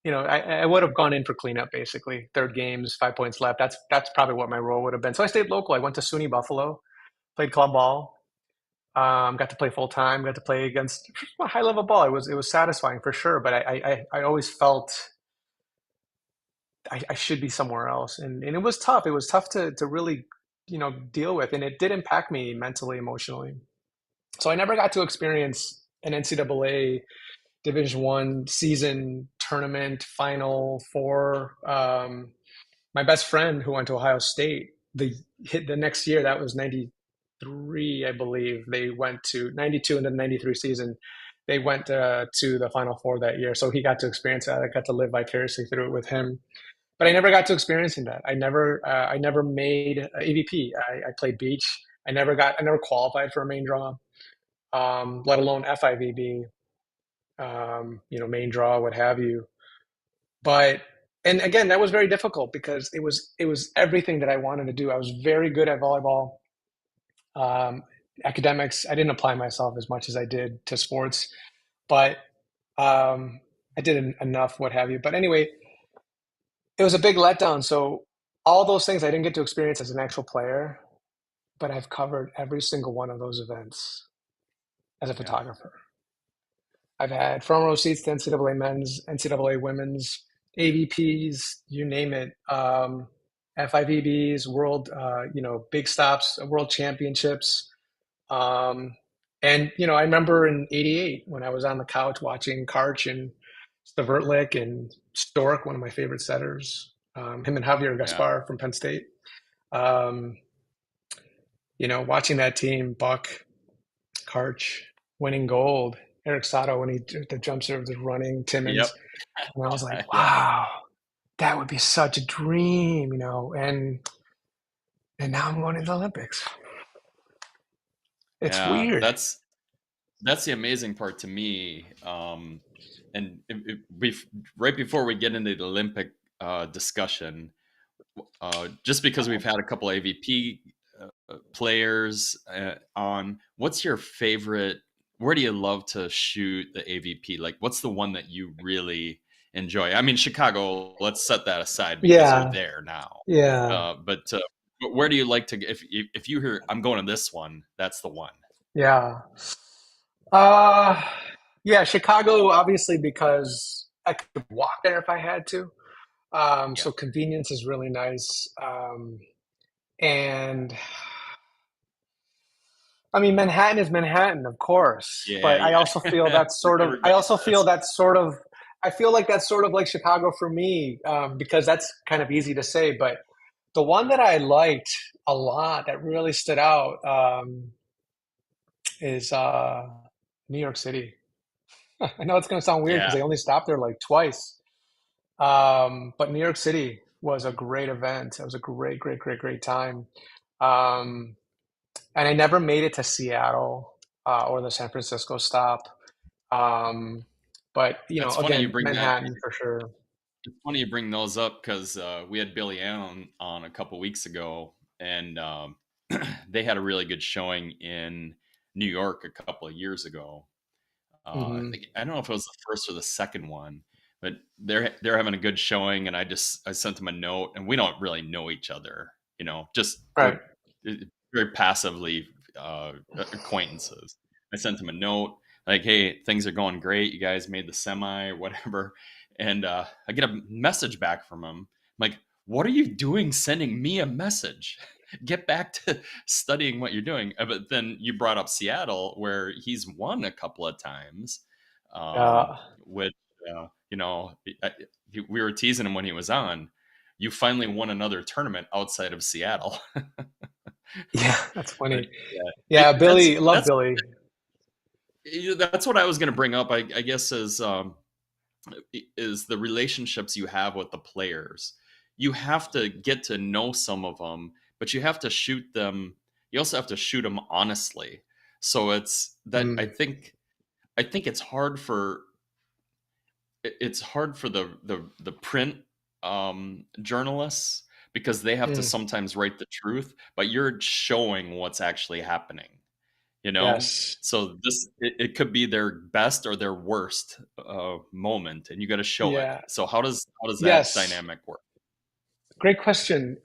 I would have gone in for cleanup basically. Third games, 5 points left. That's probably what my role would have been. So I stayed local. I went to SUNY Buffalo, played club ball. Got to play full time. Got to play against high level ball. It was satisfying for sure. But I always felt I should be somewhere else, and it was tough. It was tough to really deal with, and it did impact me mentally, emotionally. So I never got to experience an NCAA Division I season tournament final four. My best friend who went to Ohio State, the next year, that was 93, I believe. They went to 92 and then 93 season. They went to the Final Four that year, so he got to experience that. I got to live vicariously through it with him, but I never got to experiencing that. I never made AVP. I played beach. I never qualified for a main draw, let alone FIVB, main draw, what have you. But and again, that was very difficult because it was everything that I wanted to do. I was very good at volleyball, um, academics. I didn't apply myself as much as I did to sports, but I did enough, what have you. But anyway, it was a big letdown. So all those things I didn't get to experience as an actual player, but I've covered every single one of those events as a Yeah. photographer. I've had front row seats to NCAA men's, NCAA women's, AVPs, you name it, FIVBs, world, big stops, world championships. Um, And I remember in '88 when I was on the couch watching Karch and Stavertlik and Stork, one of my favorite setters, him and Javier Yeah. Gaspar from Penn State. Um, watching that team, Buck, Karch winning gold, Eric Sato when he the jump serve was running, Yep. Timmons, and I was like, Yeah. wow, that would be such a dream, and now I'm going to the Olympics. It's Yeah. weird. That's the amazing part to me. And right before we get into the Olympic discussion, just because we've had a couple AVP players on, what's your favorite? Where do you love to shoot the AVP? Like, what's the one that you really enjoy? I mean, Chicago. Let's set that aside because you're Yeah, there now. yeah, But where do you like to? If you hear I'm going to this one, that's the one. yeah. Uh, yeah, Chicago, obviously, because I could walk there if I had to. Yeah. So convenience is really nice. And I mean, Manhattan is Manhattan, of course, Yeah. but I Yeah. also feel that's For sort of, I everybody also feel says. that's sort of, I feel like that's sort of like Chicago for me, because that's kind of easy to say. But the one that I liked a lot that really stood out, is New York City. I know it's going to sound weird because Yeah. they only stopped there like twice. But New York City was a great event. It was a great, great, great, great time. Um, and I never made it to Seattle, or the San Francisco stop. Um, but That's funny you again, bring that. Manhattan for sure. It's funny you bring those up because we had Billy Allen on a couple weeks ago, and they had a really good showing in New York a couple of years ago. Hmm. I don't know if it was the first or the second one, but they're having a good showing, and I sent them a note, and we don't really know each other, just Right. we're very passively acquaintances. I sent them a note like, "Hey, things are going great. You guys made the semi or whatever," and I get a message back from him. I'm like, "What are you doing? Sending me a message? Get back to studying what you're doing." But then you brought up Seattle, where he's won a couple of times, Uh, which I, we were teasing him when he was on. You finally won another tournament outside of Seattle. yeah, that's But funny. yeah, Yeah, Billy, love Billy. that's what I was going to bring up. I guess is the relationships you have with the players. You have to get to know some of them, but you have to shoot them. You also have to shoot them honestly. So it's that Mm, I think it's hard for the print journalists because they have to mm, sometimes write the truth, but you're showing what's actually happening. You know, yes. so it could be their best or their worst moment, and you got to show it. Yeah. So how does that Yes. dynamic work? Great question.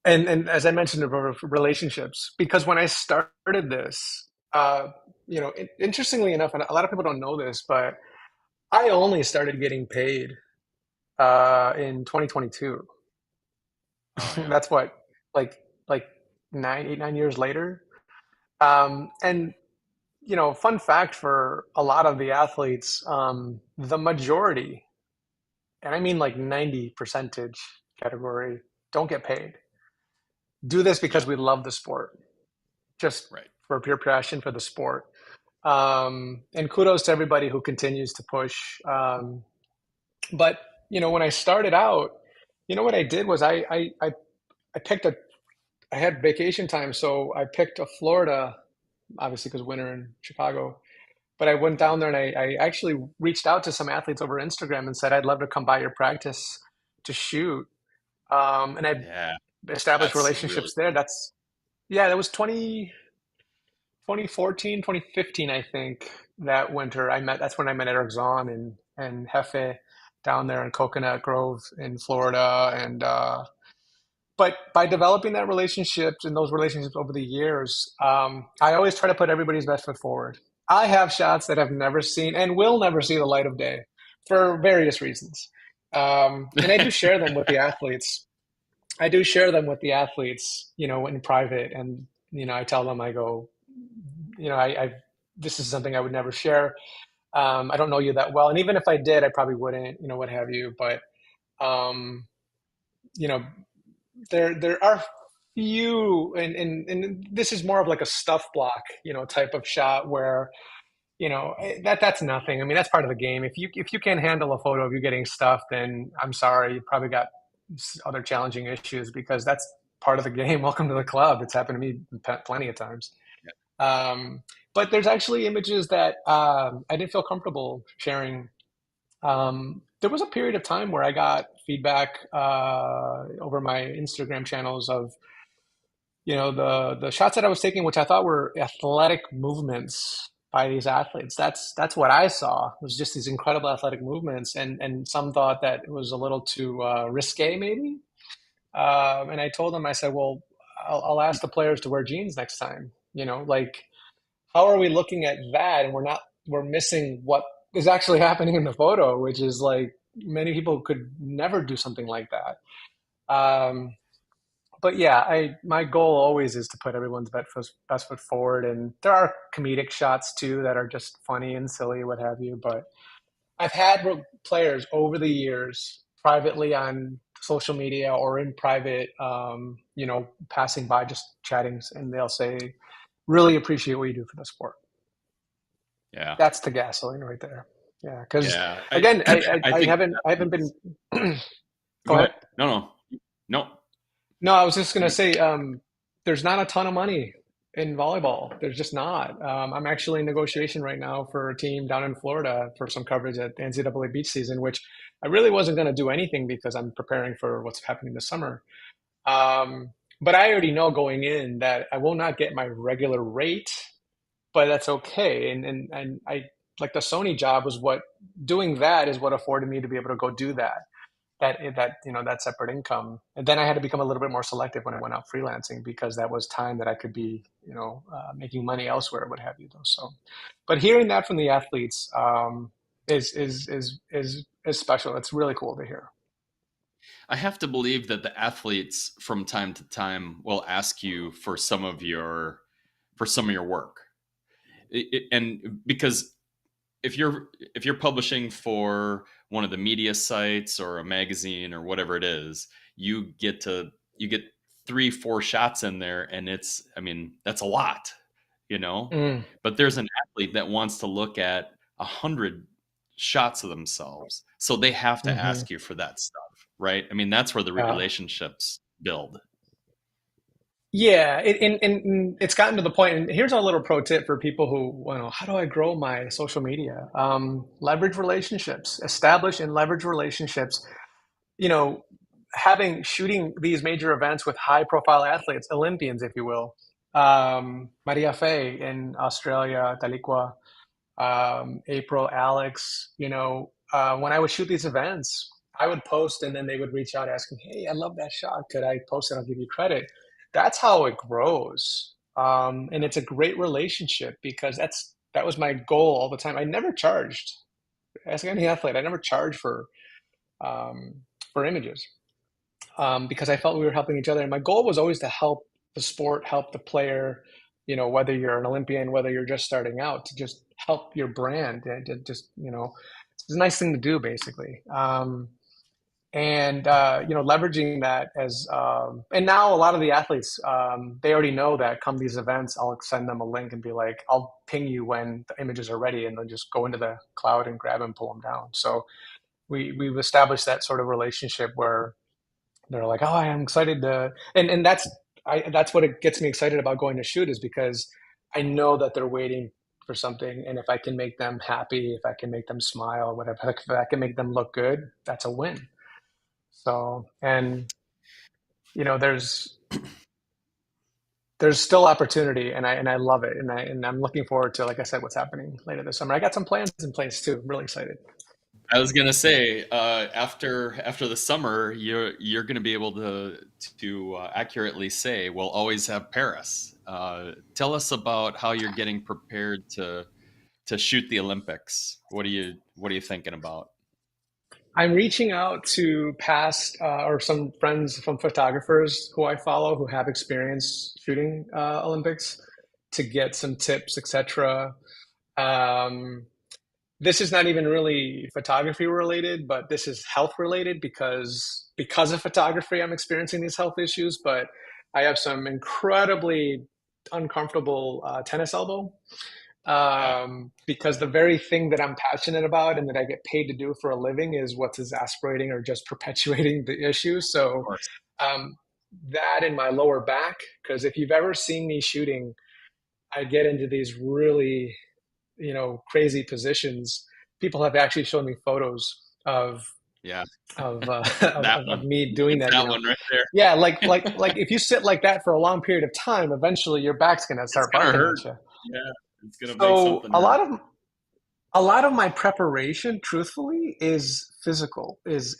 And as I mentioned about relationships, because when I started this, interestingly enough, and a lot of people don't know this, but I only started getting paid in 2022. Oh yeah, That's what, like, like 9 years later. And fun fact for a lot of the athletes, the majority, and I mean like 90 percentage category, don't get paid. Do this because yep, we love the sport, just right, for pure passion for the sport. And kudos to everybody who continues to push. But when I started out, what I did was I picked I had vacation time, so I picked a Florida, obviously because winter in Chicago. But I went yep, down there and I actually reached out to some athletes over Instagram and said I'd love to come by your practice to shoot. And I yeah. established That's really relationships there. That's Yeah, that was 2014, 2015, I think, that winter. That's when I met Eric Zahn and Hefe down there in Coconut Grove in Florida. And but by developing that relationships and those relationships over the years, I always try to put everybody's best foot forward. I have shots that have never seen and will never see the light of day for various reasons. And I do share them with the athletes. In private, and I tell them, I go, I this is something I would never share. I don't know you that well, and even if I did, I probably wouldn't, what have you. But um, you know, there are few, and this is more of like a stuff block, type of shot where that's nothing. I mean, that's part of the game. If you can't handle a photo of you getting stuffed, then I'm sorry, you probably got other challenging issues because that's part of the game. Welcome to the club. It's happened to me plenty of times. Um, but there's actually images that I didn't feel comfortable sharing. There was a period of time where I got feedback over my Instagram channels of the shots that I was taking, which I thought were athletic movements by these athletes. That's what I saw was just these incredible athletic movements, and some thought that it was a little too risque, maybe. And I told them, I said, well, I'll ask the players to wear jeans next time. Like how are we looking at that, and we're missing what is actually happening in the photo, which is like many people could never do something like that. But yeah, my goal always is to put everyone's best foot forward, and there are comedic shots too that are just funny and silly, what have you. But I've had players over the years, privately on social media or in private, passing by, just chatting, and they'll say, "Really appreciate what you do for the sport." Yeah. That's the gasoline right there. Yeah, because Yeah. again, I I think haven't been. Go go ahead. ahead. No, no. No, I was just gonna No. say, there's not a ton of money in volleyball. There's just not. I'm actually in negotiation right now for a team down in Florida for some coverage at the NCAA beach season, which I really wasn't gonna do anything because I'm preparing for what's happening this summer. But I already know going in that I will not get my regular rate, but that's okay. And I like the Sony job was what doing that is what afforded me to be able to go do that separate income. And then I had to become a little bit more selective when I went out freelancing because that was time that I could be making money elsewhere, what have you, though. So but hearing that from the athletes is special. It's really cool to hear. I have to believe that the athletes from time to time will ask you for some of your work. And because if you're publishing for one of the media sites or a magazine or whatever it is, you get 3 4 shots in there, and I mean, that's a lot, you know. Mm, But there's an athlete that wants to look at 100 shots of themselves, so they have to hmm. ask you for that stuff, right? I mean, that's where the Yeah. relationships build. Yeah, and it's gotten to the point, and here's a little pro tip for people who, how do I grow my social media? Leverage relationships, establish and leverage relationships. You know, shooting these major events with high profile athletes, Olympians, if you will. Maria Faye in Australia, Talikwa, April, Alex, when I would shoot these events, I would post and then they would reach out asking, "Hey, I love that shot. Could I post it? I'll give you credit." That's how it grows. And it's a great relationship because that was my goal all the time. I never charged. As any athlete, I never charged for images because I felt we were helping each other. And my goal was always to help the sport, help the player, whether you're an Olympian, whether you're just starting out, to just help your brand. And to just, it's a nice thing to do, basically. And leveraging that and now a lot of the athletes, they already know that come these events, I'll send them a link and be like, I'll ping you when the images are ready, and they'll just go into the cloud and grab and pull them down. So we've established that sort of relationship where they're like, "Oh, I'm excited to," and that's what it gets me excited about going to shoot is because I know that they're waiting for something, and if I can make them happy, if I can make them smile, whatever, if I can make them look good, that's a win. So, and there's still opportunity, and I love it, and I'm looking forward to, like I said, what's happening later this summer. I got some plans in place too. I'm really excited. I was gonna say, after the summer, you're gonna be able to accurately say we'll always have Paris. Tell us about how you're getting prepared to shoot the Olympics. What are you thinking about? I'm reaching out to past or some friends from photographers who I follow who have experience shooting Olympics. to get some tips, etc. Um, this is not even really photography related, but this is health related because of photography, I'm experiencing these health issues. But I have some incredibly uncomfortable tennis elbow Yeah, because the very thing that I'm passionate about and that I get paid to do for a living is what's exasperating or just perpetuating the issue. of So course. um, that in my lower back, because if you've ever seen me shooting, I get into these really, crazy positions. People have actually shown me photos of Yeah, that of one. me doing It's that. that one right there. Yeah, like if you sit like that for a long period of time, eventually your back's gonna It's start gonna barking hurt. at you. Yeah, it's gonna make So something hurt. a lot of my preparation, truthfully, is physical, is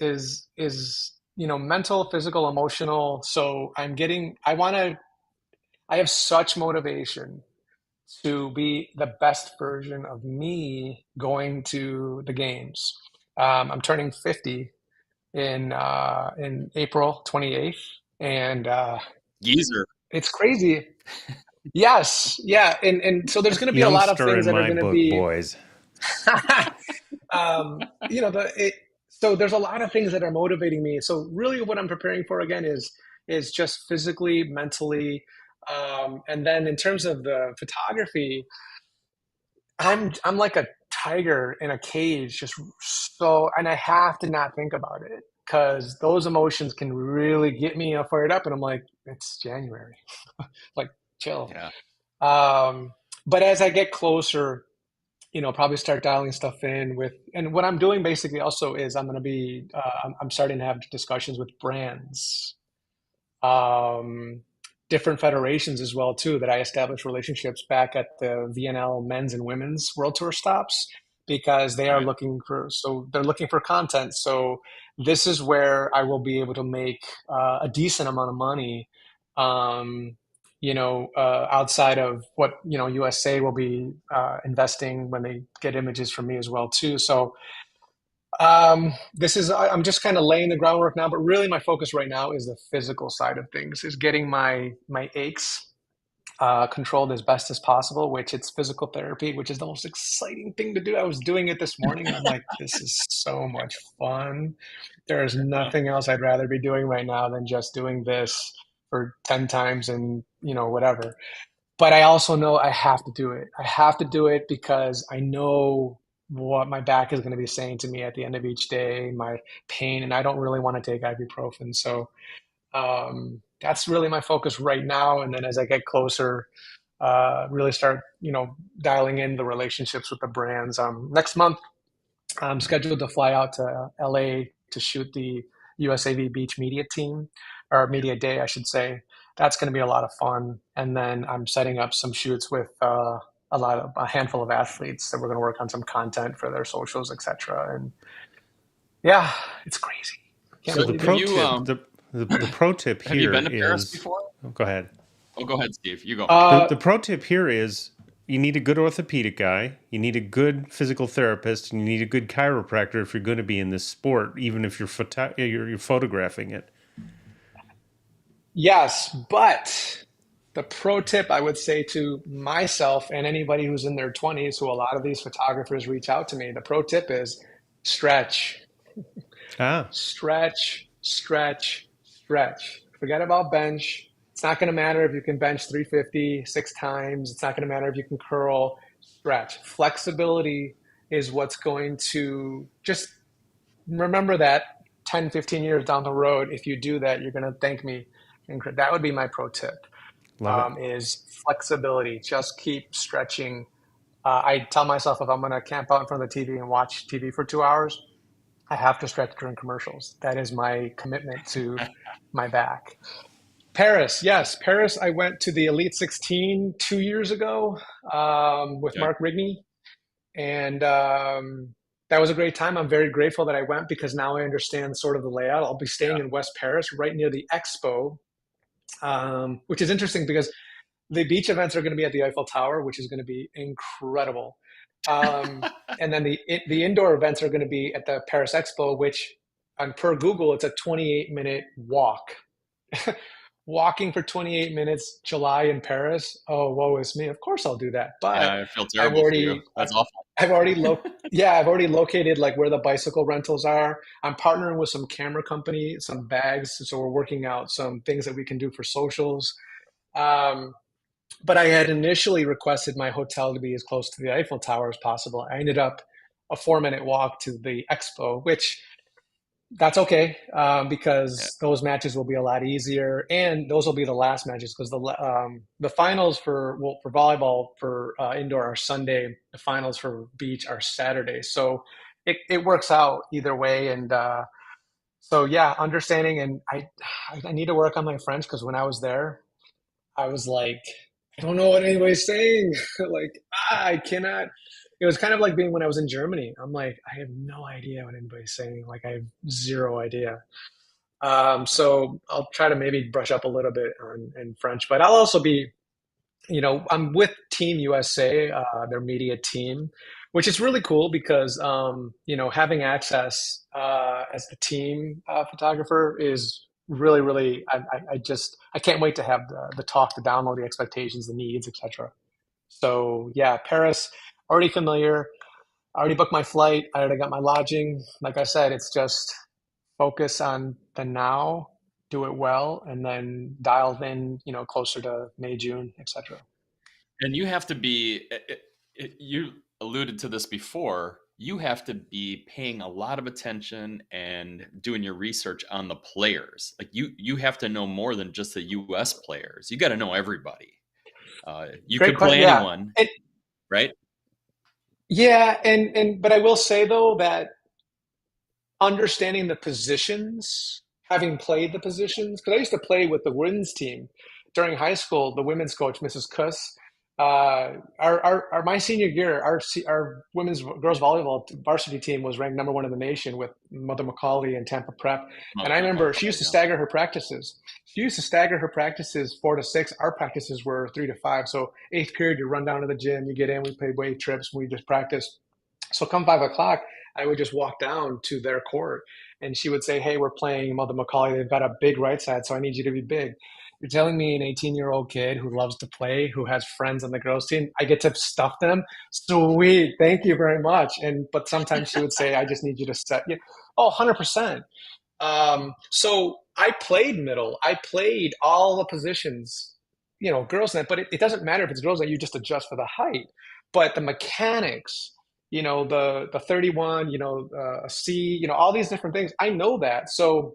mental, physical, emotional. So I have such motivation to be the best version of me going to the games. I'm turning 50 in April 28th, and Geezer. it's crazy. Yes, yeah, and so there's going to be a lot of Youngster things in that are my going to book, be, boys. you know, so there's a lot of things that are motivating me. So really, what I'm preparing for again is just physically, mentally, and then in terms of the photography, I'm like a tiger in a cage, just so, and I have to not think about it because those emotions can really get me fired up, and I'm like, it's January, like chill. Yeah. Um, but as I get closer, probably start dialing stuff in with, and what I'm doing basically also is I'm starting to have discussions with brands, um, different federations as well too, that I established relationships back at the VNL men's and women's world tour stops because they are Right. looking for content. So this is where I will be able to make a decent amount of money. Um, outside of what USA will be investing when they get images from me as well too. So I'm just kind of laying the groundwork now, but really my focus right now is the physical side of things, is getting my aches controlled as best as possible, which it's physical therapy, which is the most exciting thing to do. I was doing it this morning and I'm like, this is so much fun. There is Yeah. nothing else I'd rather be doing right now than just doing this for 10 times and whatever. But I also know I have to do it. I have to do it because I know what my back is going to be saying to me at the end of each day, my pain, and I don't really want to take ibuprofen. So that's really my focus right now. And then as I get closer, really start, dialing in the relationships with the brands. Next month, I'm scheduled to fly out to LA to shoot the USAV Beach Media Team, or Media Day, I should say. That's going to be a lot of fun. And then I'm setting up some shoots with a handful of athletes that we're going to work on some content for their socials, etc. And yeah, it's crazy. Can't So the So believe have it. pro you tip, the pro tip have you here been to Paris is, before? oh, go ahead. Oh, go ahead, Steve. You go. Uh, The pro tip here is you need a good orthopedic guy, you need a good physical therapist, and you need a good chiropractor if you're going to be in this sport, even if you're photographing it. yes, but the pro tip I would say to myself and anybody who's in their 20s, who a lot of these photographers reach out to me, the pro tip is stretch, Ah, stretch, stretch, stretch. Forget about bench. It's not going to matter if you can bench 350 6 times. It's not going to matter if you can curl. Stretch. Flexibility is what's going to just remember that 10, 15 years down the road. If you do that, you're going to thank me. And that would be my pro tip, love it. is flexibility. Just keep stretching. I tell myself if I'm going to camp out in front of the TV and watch TV for 2 hours, I have to stretch during commercials. That is my commitment to my back. Paris, yes, Paris. I went to the Elite 16 2 years ago with Okay. Mark Rigney, and that was a great time. I'm very grateful that I went because now I understand sort of the layout. I'll be staying in West Paris, right near the Expo, which is interesting because the beach events are going to be at the Eiffel Tower, which is going to be incredible. Um, and then the indoor events are going to be at the Paris Expo, which on per Google, it's a 28-minute walk. walking for 28 minutes, July in Paris. Oh, woe is me. Of course I'll do that. But Yeah, I feel I've terrible for you. already, I've, That's awful. I've already I've already located like where the bicycle rentals are. I'm partnering with some camera company, some bags. So we're working out some things that we can do for socials. Um, but I had initially requested my hotel to be as close to the Eiffel Tower as possible. I ended up a 4 minute walk to the expo, which that's okay Yeah. because those matches will be a lot easier, and those will be the last matches because the finals for well, for volleyball for indoor are Sunday. The finals for beach are Saturday, so it works out either way. And so yeah, understanding, and I need to work on my French because when I was there, I was like, I don't know what anybody's saying. Like, I cannot. It was kind of like being when I was in Germany. I'm like, I have no idea what anybody's saying. Like, I have zero idea. So I'll try to maybe brush up a little bit on in French, but I'll also be, I'm with Team USA, their media team, which is really cool because, having access as a team photographer is really, really, I can't wait to have the talk, the download, the expectations, the needs, etc. So yeah, Paris, already familiar. I already booked my flight. I already got my lodging. Like I said, it's just focus on the now, do it well, and then dial in, closer to May, June, etc. And you have to be, you alluded to this before, you have to be paying a lot of attention and doing your research on the players. Like you have to know more than just the US players. You got to know everybody. You Great could question. play Yeah. anyone, And right? yeah, and but I will say though that understanding the positions, having played the positions, because I used to play with the women's team during high school. The women's coach, Mrs. Kuss, my senior year, our women's girls volleyball varsity team was ranked number one in the nation with Mother McCauley and Tampa Prep. And I Mother remember she used McCullough, to yeah. stagger her practices. She used to stagger her practices 4 to 6. Our practices were 3 to 5. So eighth period, you run down to the gym, you get in, we play weight trips, we just practice. So come 5 o'clock, I would just walk down to their court and she would say, "Hey, we're playing Mother McCauley. They've got a big right side, so I need you to be big." You're telling me an 18-year-old kid who loves to play, who has friends on the girls team, I get to stuff them? Sweet. Thank you very much. But sometimes she would say, "I just need you to set you." Oh, 100%. So I played middle. I played all the positions, girls net, but it doesn't matter if it's girls net, you just adjust for the height. But the mechanics, the 31, a C, all these different things, I know that. So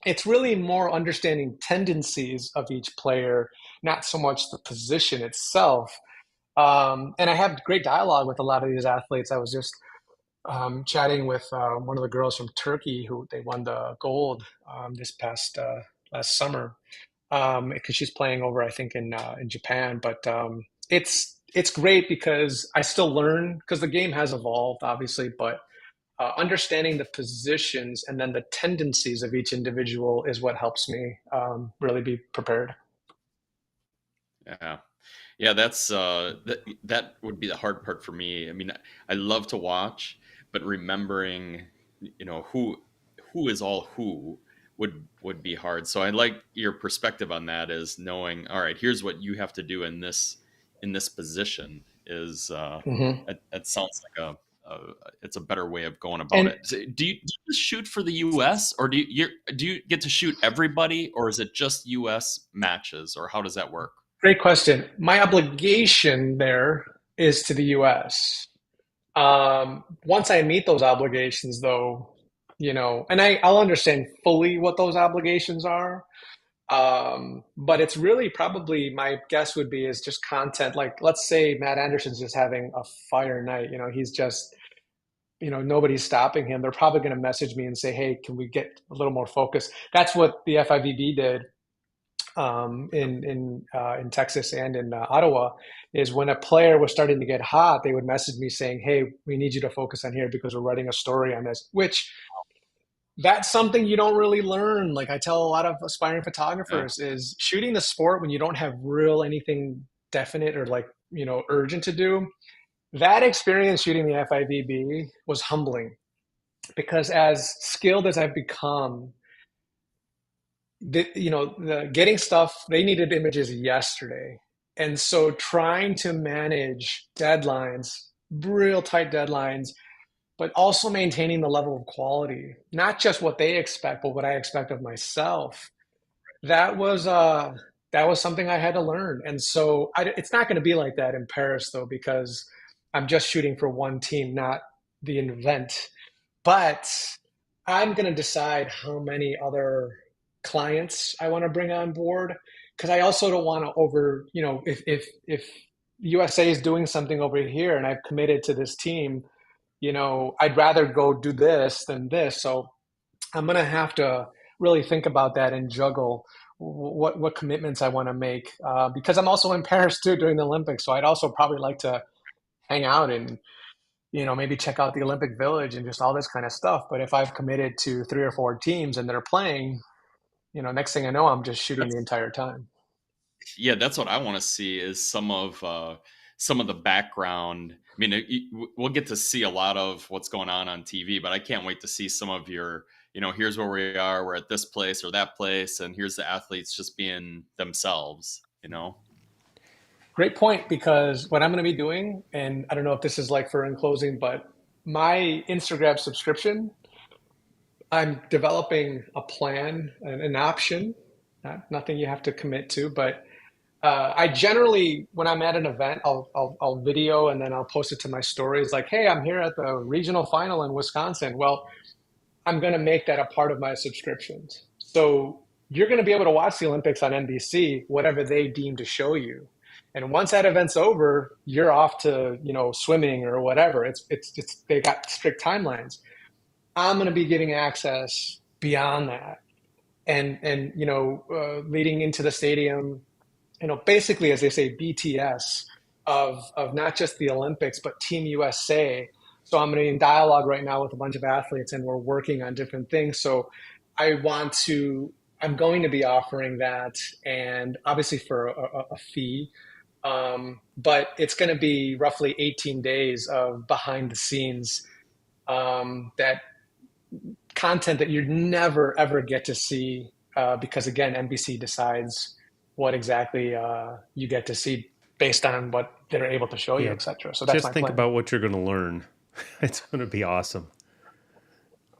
it's really more understanding tendencies of each player, not so much the position itself. And I have great dialogue with a lot of these athletes. I was just chatting with one of the girls from Turkey who they won the gold this past last summer because she's playing over, I think, in Japan. But it's great because I still learn because the game has evolved, obviously, but understanding the positions and then the tendencies of each individual is what helps me really be prepared. Yeah. Yeah, that would be the hard part for me. I mean, I love to watch, but remembering, who is all who would be hard. So I like your perspective on that is knowing, all right, here's what you have to do in this position is Hmm. it sounds like a it's a better way of going about And it. So do you just shoot for the US or do you get to shoot everybody or is it just US matches or how does that work? great question. My obligation there is to the US. Once I meet those obligations, though, and I'll understand fully what those obligations are. But it's really probably my guess would be is just content. Like, let's say Matt Anderson's just having a fire night. He's just, nobody's stopping him. They're probably going to message me and say, "Hey, can we get a little more focus?" That's what the FIVB did in Texas and in Ottawa. Is when a player was starting to get hot, they would message me saying, "Hey, we need you to focus on here because we're writing a story on this." Which that's something you don't really learn. Like I tell a lot of aspiring Yeah. photographers is shooting the sport when you don't have real anything definite or like, urgent to do. That experience shooting the FIVB was humbling because as skilled as I've become, the getting stuff, they needed images yesterday. And so trying to manage deadlines, real tight deadlines, but also maintaining the level of quality, not just what they expect, but what I expect of myself. That was uh that was something I had to learn. And so it's not going to be like that in Paris though, because I'm just shooting for one team, not the event. But I'm going to decide how many other clients I want to bring on board because I also don't want to if USA is doing something over here and I've committed to this team, I'd rather go do this than this. So I'm going to have to really think about that and juggle what commitments I want to make because I'm also in Paris too during the Olympics. So I'd also probably like to hang out and maybe check out the Olympic Village and just all this kind of stuff. But if I've committed to three or four teams and they're playing, next thing I know, I'm just shooting the That's entire time. yeah, that's what I want to see is some of the background. I mean, we'll get to see a lot of what's going on TV, but I can't wait to see some of your, here's where we are, we're at this place or that place, and here's the athletes just being themselves. Great point, because what I'm going to be doing, and I don't know if this is like for in closing, but my Instagram subscription, I'm developing a plan, an option, nothing you have to commit to, but I generally, when I'm at an event, I'll video and then I'll post it to my stories like, hey, I'm here at the regional final in Wisconsin. Well, I'm going to make that a part of my subscriptions. So you're going to be able to watch the Olympics on NBC, whatever they deem to show you. And once that event's over, you're off to, swimming or whatever. It's they got strict timelines. I'm going to be giving access beyond that, and leading into the stadium, basically, as they say, BTS of not just the Olympics, but Team USA. So I'm going to be in dialogue right now with a bunch of athletes, and we're working on different things. So I want to, I'm going to be offering that, and obviously for a fee. But it's going to be roughly 18 days of behind the scenes that content that you'd never ever get to see because again, NBC decides what exactly you get to see based on what they're able to show you, Yeah, etc. So that's just my think plan. about what you're going to learn. It's going to be awesome,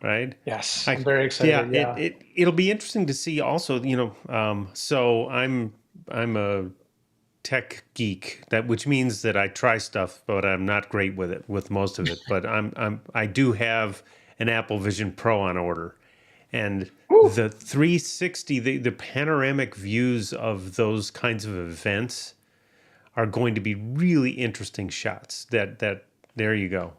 right? Yes, I I'm very yeah, excited. it Yeah. it it'll be interesting to see also. So I'm a tech geek, that which means that I try stuff, but I'm not great with it, with most of it. But I do have an Apple Vision Pro on order, and Woo! the 360, the panoramic views of those kinds of events are going to be really interesting shots. That there you go,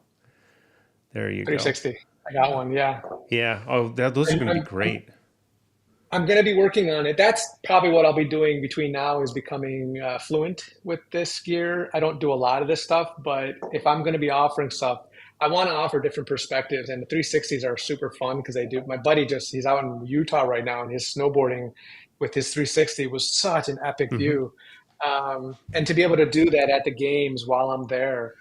there you go. 360. I got one. Yeah. Yeah. Oh, those are I'm, going to be I'm, I'm great. I'm going to be working on it. That's probably what I'll be doing between now is becoming fluent with this gear. I don't do a lot of this stuff, but if I'm going to be offering stuff, I want to offer different perspectives. And the 360s are super fun because they do. My buddy he's out in Utah right now, and his snowboarding with his 360 was such an epic Hmm. view. And to be able to do that at the games while I'm there,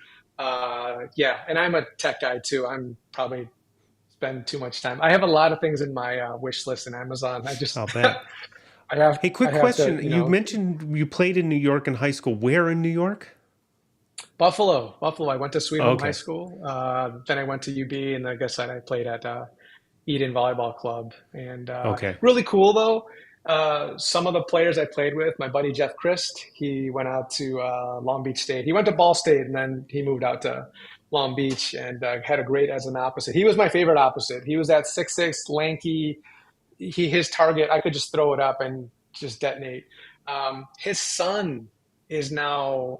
yeah. And I'm a tech guy too. I'm probably spend too much time. I have a lot of things in my wish list in Amazon. I'll bet. Hey, I quick have to, question. You mentioned you played in New York in high school. Where in New York? Buffalo. I went to Sweet Home High Okay. School. Then I went to UB, and I guess then I played at Eden Volleyball Club. And Okay. really cool though. Some of the players I played with, my buddy Jeff Christ, he went out to Long Beach State. He went to Ball State, and then he moved out to Long Beach and had a great as an opposite. He was my favorite opposite. He was that 6'6", lanky. His target, I could just throw it up and just detonate. His son is now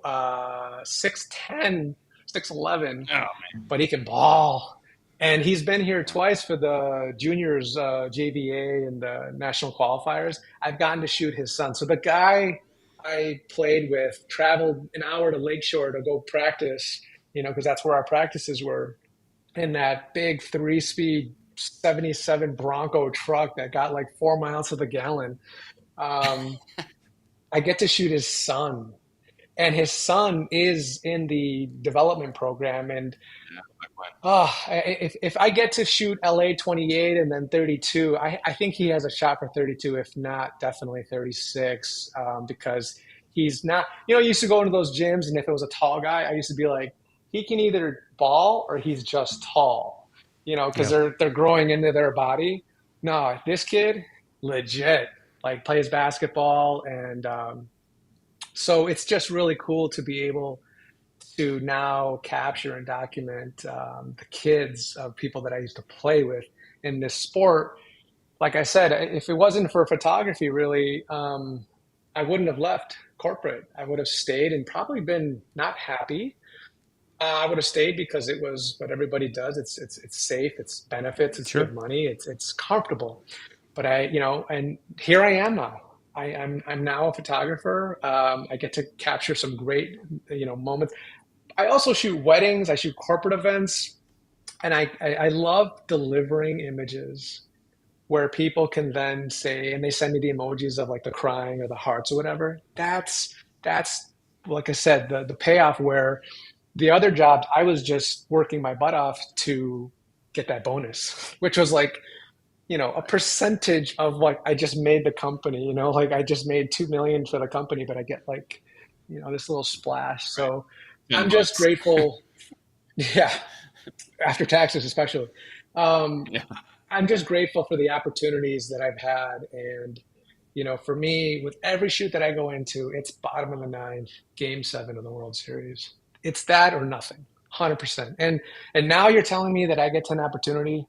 6'10", 6'11", Oh, but he can ball. And he's been here twice for the juniors JVA and the national qualifiers. I've gotten to shoot his son. So the guy I played with traveled an hour to Lakeshore to go practice, because that's where our practices were in that big 3-speed 77 Bronco truck that got like 4 miles to the gallon. Um, I get to shoot his son, and his son is in the development program. And Oh, if I get to shoot LA 28 and then 32, I think he has a shot for 32, if not definitely 36, because he's not, I used to go into those gyms, and if it was a tall guy, I used to be like, he can either ball or he's just tall, because Yeah. they're growing into their body. No, this kid, legit, like plays basketball, and so it's just really cool to be able to now capture and document the kids of people that I used to play with in this sport. Like I said, if it wasn't for photography, really, I wouldn't have left corporate. I would have stayed and probably been not happy. I would have stayed because it was what everybody does. It's safe, it's benefits, it's good Sure. money, it's comfortable. But and here I am now. I'm now a photographer. I get to capture some great, moments. I also shoot weddings, I shoot corporate events, and I love delivering images where people can then say, and they send me the emojis of like the crying or the hearts or whatever. That's like I said, the payoff where the other jobs I was just working my butt off to get that bonus, which was like, a percentage of what I just made the company, like I just made 2 million for the company, but I get like, this little splash. Right. So ten I'm just bucks. grateful. Yeah, after taxes, especially. Um, Yeah. I'm just grateful for the opportunities that I've had. And, for me, with every shoot that I go into, it's bottom of the ninth, game seven of the World Series. It's that or nothing, 100%. And now you're telling me that I get an opportunity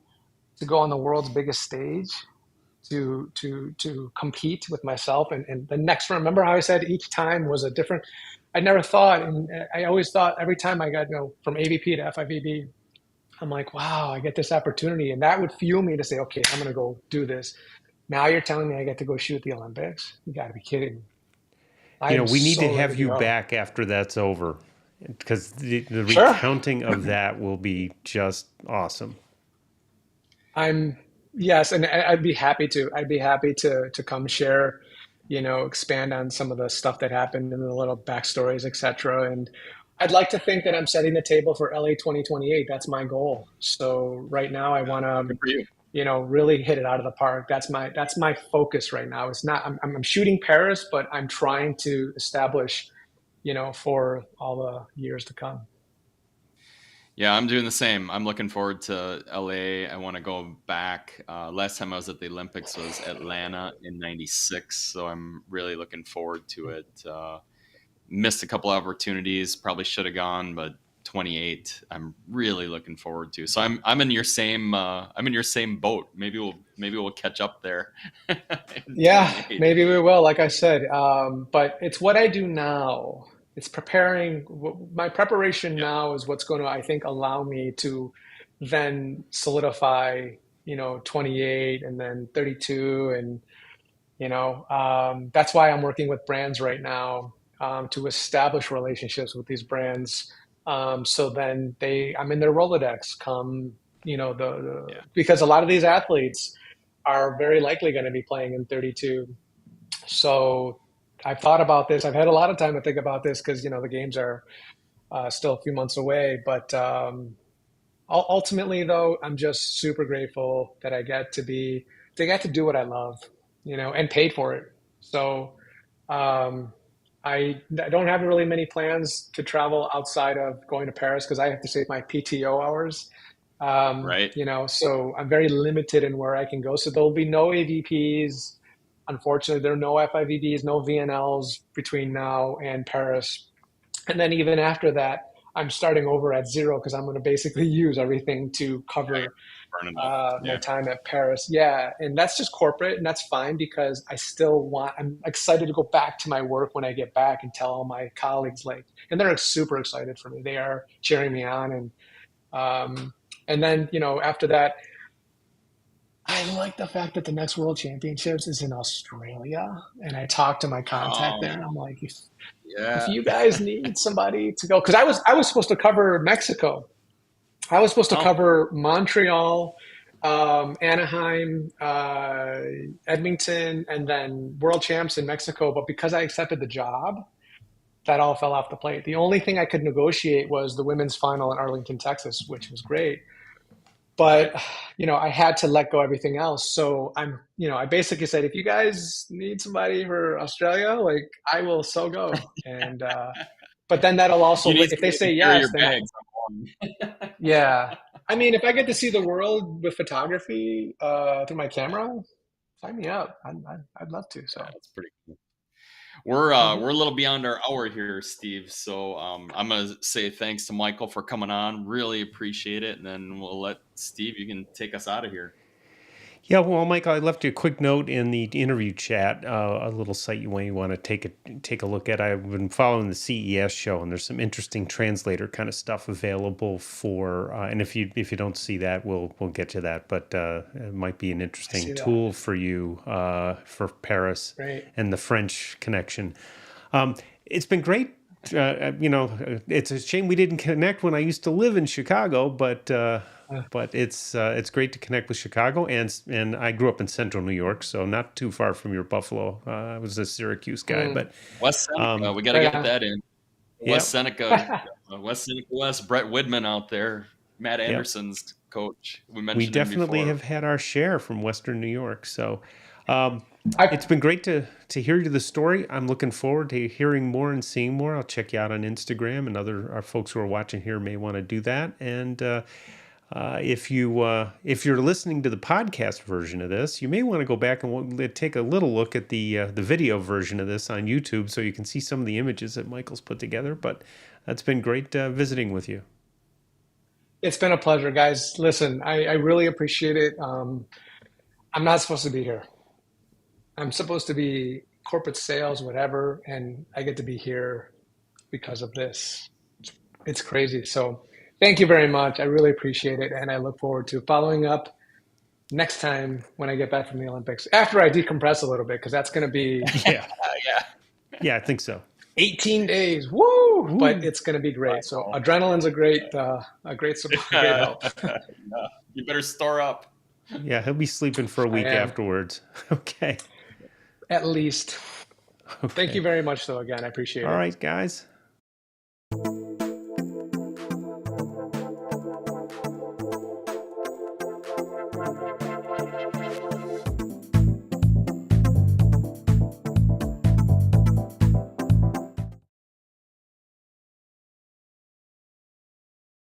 to go on the world's biggest stage to compete with myself and the next round. Remember how I said each time was a different. I never thought, and I always thought every time I got from AVP to FIVB, I'm like, wow, I get this opportunity, and that would fuel me to say, okay, I'm gonna go do this. Now you're telling me I get to go shoot the Olympics? You got to be kidding me! I am We need to so ready have to you go. back after that's over because the Sure. recounting of that will be just awesome. I'm yes, and I'd be happy to. I'd be happy to come share, expand on some of the stuff that happened and the little backstories, etc. And I'd like to think that I'm setting the table for LA 2028. That's my goal. So right now, I want to, Good for you. really hit it out of the park. That's my focus right now. It's not. I'm shooting Paris, but I'm trying to establish, for all the years to come. Yeah, I'm doing the same. I'm looking forward to LA. I want to go back. Last time I was at the Olympics was Atlanta in '96, so I'm really looking forward to it. Missed a couple opportunities, probably should have gone, but 28, I'm really looking forward to. So I'm in your same boat. Maybe we'll catch up there in Yeah, 28. maybe we will, like I said. But it's what I do now. It's preparing. My preparation Yeah, now is what's going to, I think, allow me to then solidify, 28 and then 32. And, that's why I'm working with brands right now to establish relationships with these brands. So then I'm in their Rolodex come, yeah, because a lot of these athletes are very likely going to be playing in 32. So I've thought about this. I've had a lot of time to think about this because the games are still a few months away. But ultimately, though, I'm just super grateful that I get to do what I love, and paid for it. So um, I don't have really many plans to travel outside of going to Paris because I have to save my PTO hours. right. So I'm very limited in where I can go. So there'll be no AVPs. Unfortunately, there are no FIVBs, no VNLs between now and Paris. And then even after that, I'm starting over at zero because I'm going to basically use everything to Right. cover Burning up. my Yeah. time at Paris. Yeah, and that's just corporate, and that's fine because I'm excited to go back to my work when I get back and tell all my colleagues, like, and they're super excited for me. They are cheering me on, um, and then after that, I like the fact that the next World Championships is in Australia, and I talked to my contact there, Oh, and I'm like, if yeah. you guys need somebody to go, because I was supposed to cover Mexico. I was supposed to Oh, cover Montreal, Anaheim, Edmonton, and then World Champs in Mexico. But because I accepted the job, that all fell off the plate. The only thing I could negotiate was the women's final in Arlington, Texas, which was great. But, I had to let go everything else. So I basically said, if you guys need somebody for Australia, like I will so go. And, but then that'll You also, need if they somebody to say carry yes, your then bags. yeah. I mean, if I get to see the world with photography through my camera, sign me up. I'd love to. So, That's pretty cool. We're mhm. we're a little beyond our hour here, Steve. So I'm gonna say thanks to Michael for coming on. Really appreciate it, and then we'll let Steve. You can take us out of here. Yeah, well, Mike, I left you a quick note in the interview chat, a little site you may want to take a look at. I've been following the CES show, and there's some interesting translator kind of stuff available for. And if you don't see that, we'll get to that. But it might be an I interesting see that. tool for you for Paris Great. and the French connection. It's been great. It's a shame we didn't connect when I used to live in Chicago, but it's great to connect with Chicago, and I grew up in Central New York, so not too far from your Buffalo. I was a Syracuse guy, Mm, but West Seneca, we got to right get on. that in. West yep, Seneca, West Seneca West. Brett Widman out there, Matt yep. Anderson's coach. We We mentioned him definitely before. have had our share from Western New York, so um, I it's been great to hear the story. I'm looking forward to hearing more and seeing more. I'll check you out on Instagram, and our folks who are watching here may want to do that. And if you're listening to the podcast version of this, you may want to go back and take a little look at the video version of this on YouTube, so you can see some of the images that Michael's put together. But that's been great visiting with you. It's been a pleasure, guys. Listen, I really appreciate it. I'm not supposed to be here. I'm supposed to be corporate sales, whatever, and I get to be here because of this. It's crazy. So thank you very much. I really appreciate it, and I look forward to following up next time when I get back from the Olympics. After I decompress a little bit, because that's going to be Yeah, Yeah, yeah, I think so. 18 days. Woo! But Woo. it's going to be I great. So know. adrenaline's a great support, a great help. Yeah, you better store up. Yeah, he'll be sleeping for a I week am, afterwards. Okay, at least. Thank you okay. very much, though. Again, I appreciate All it. right, guys.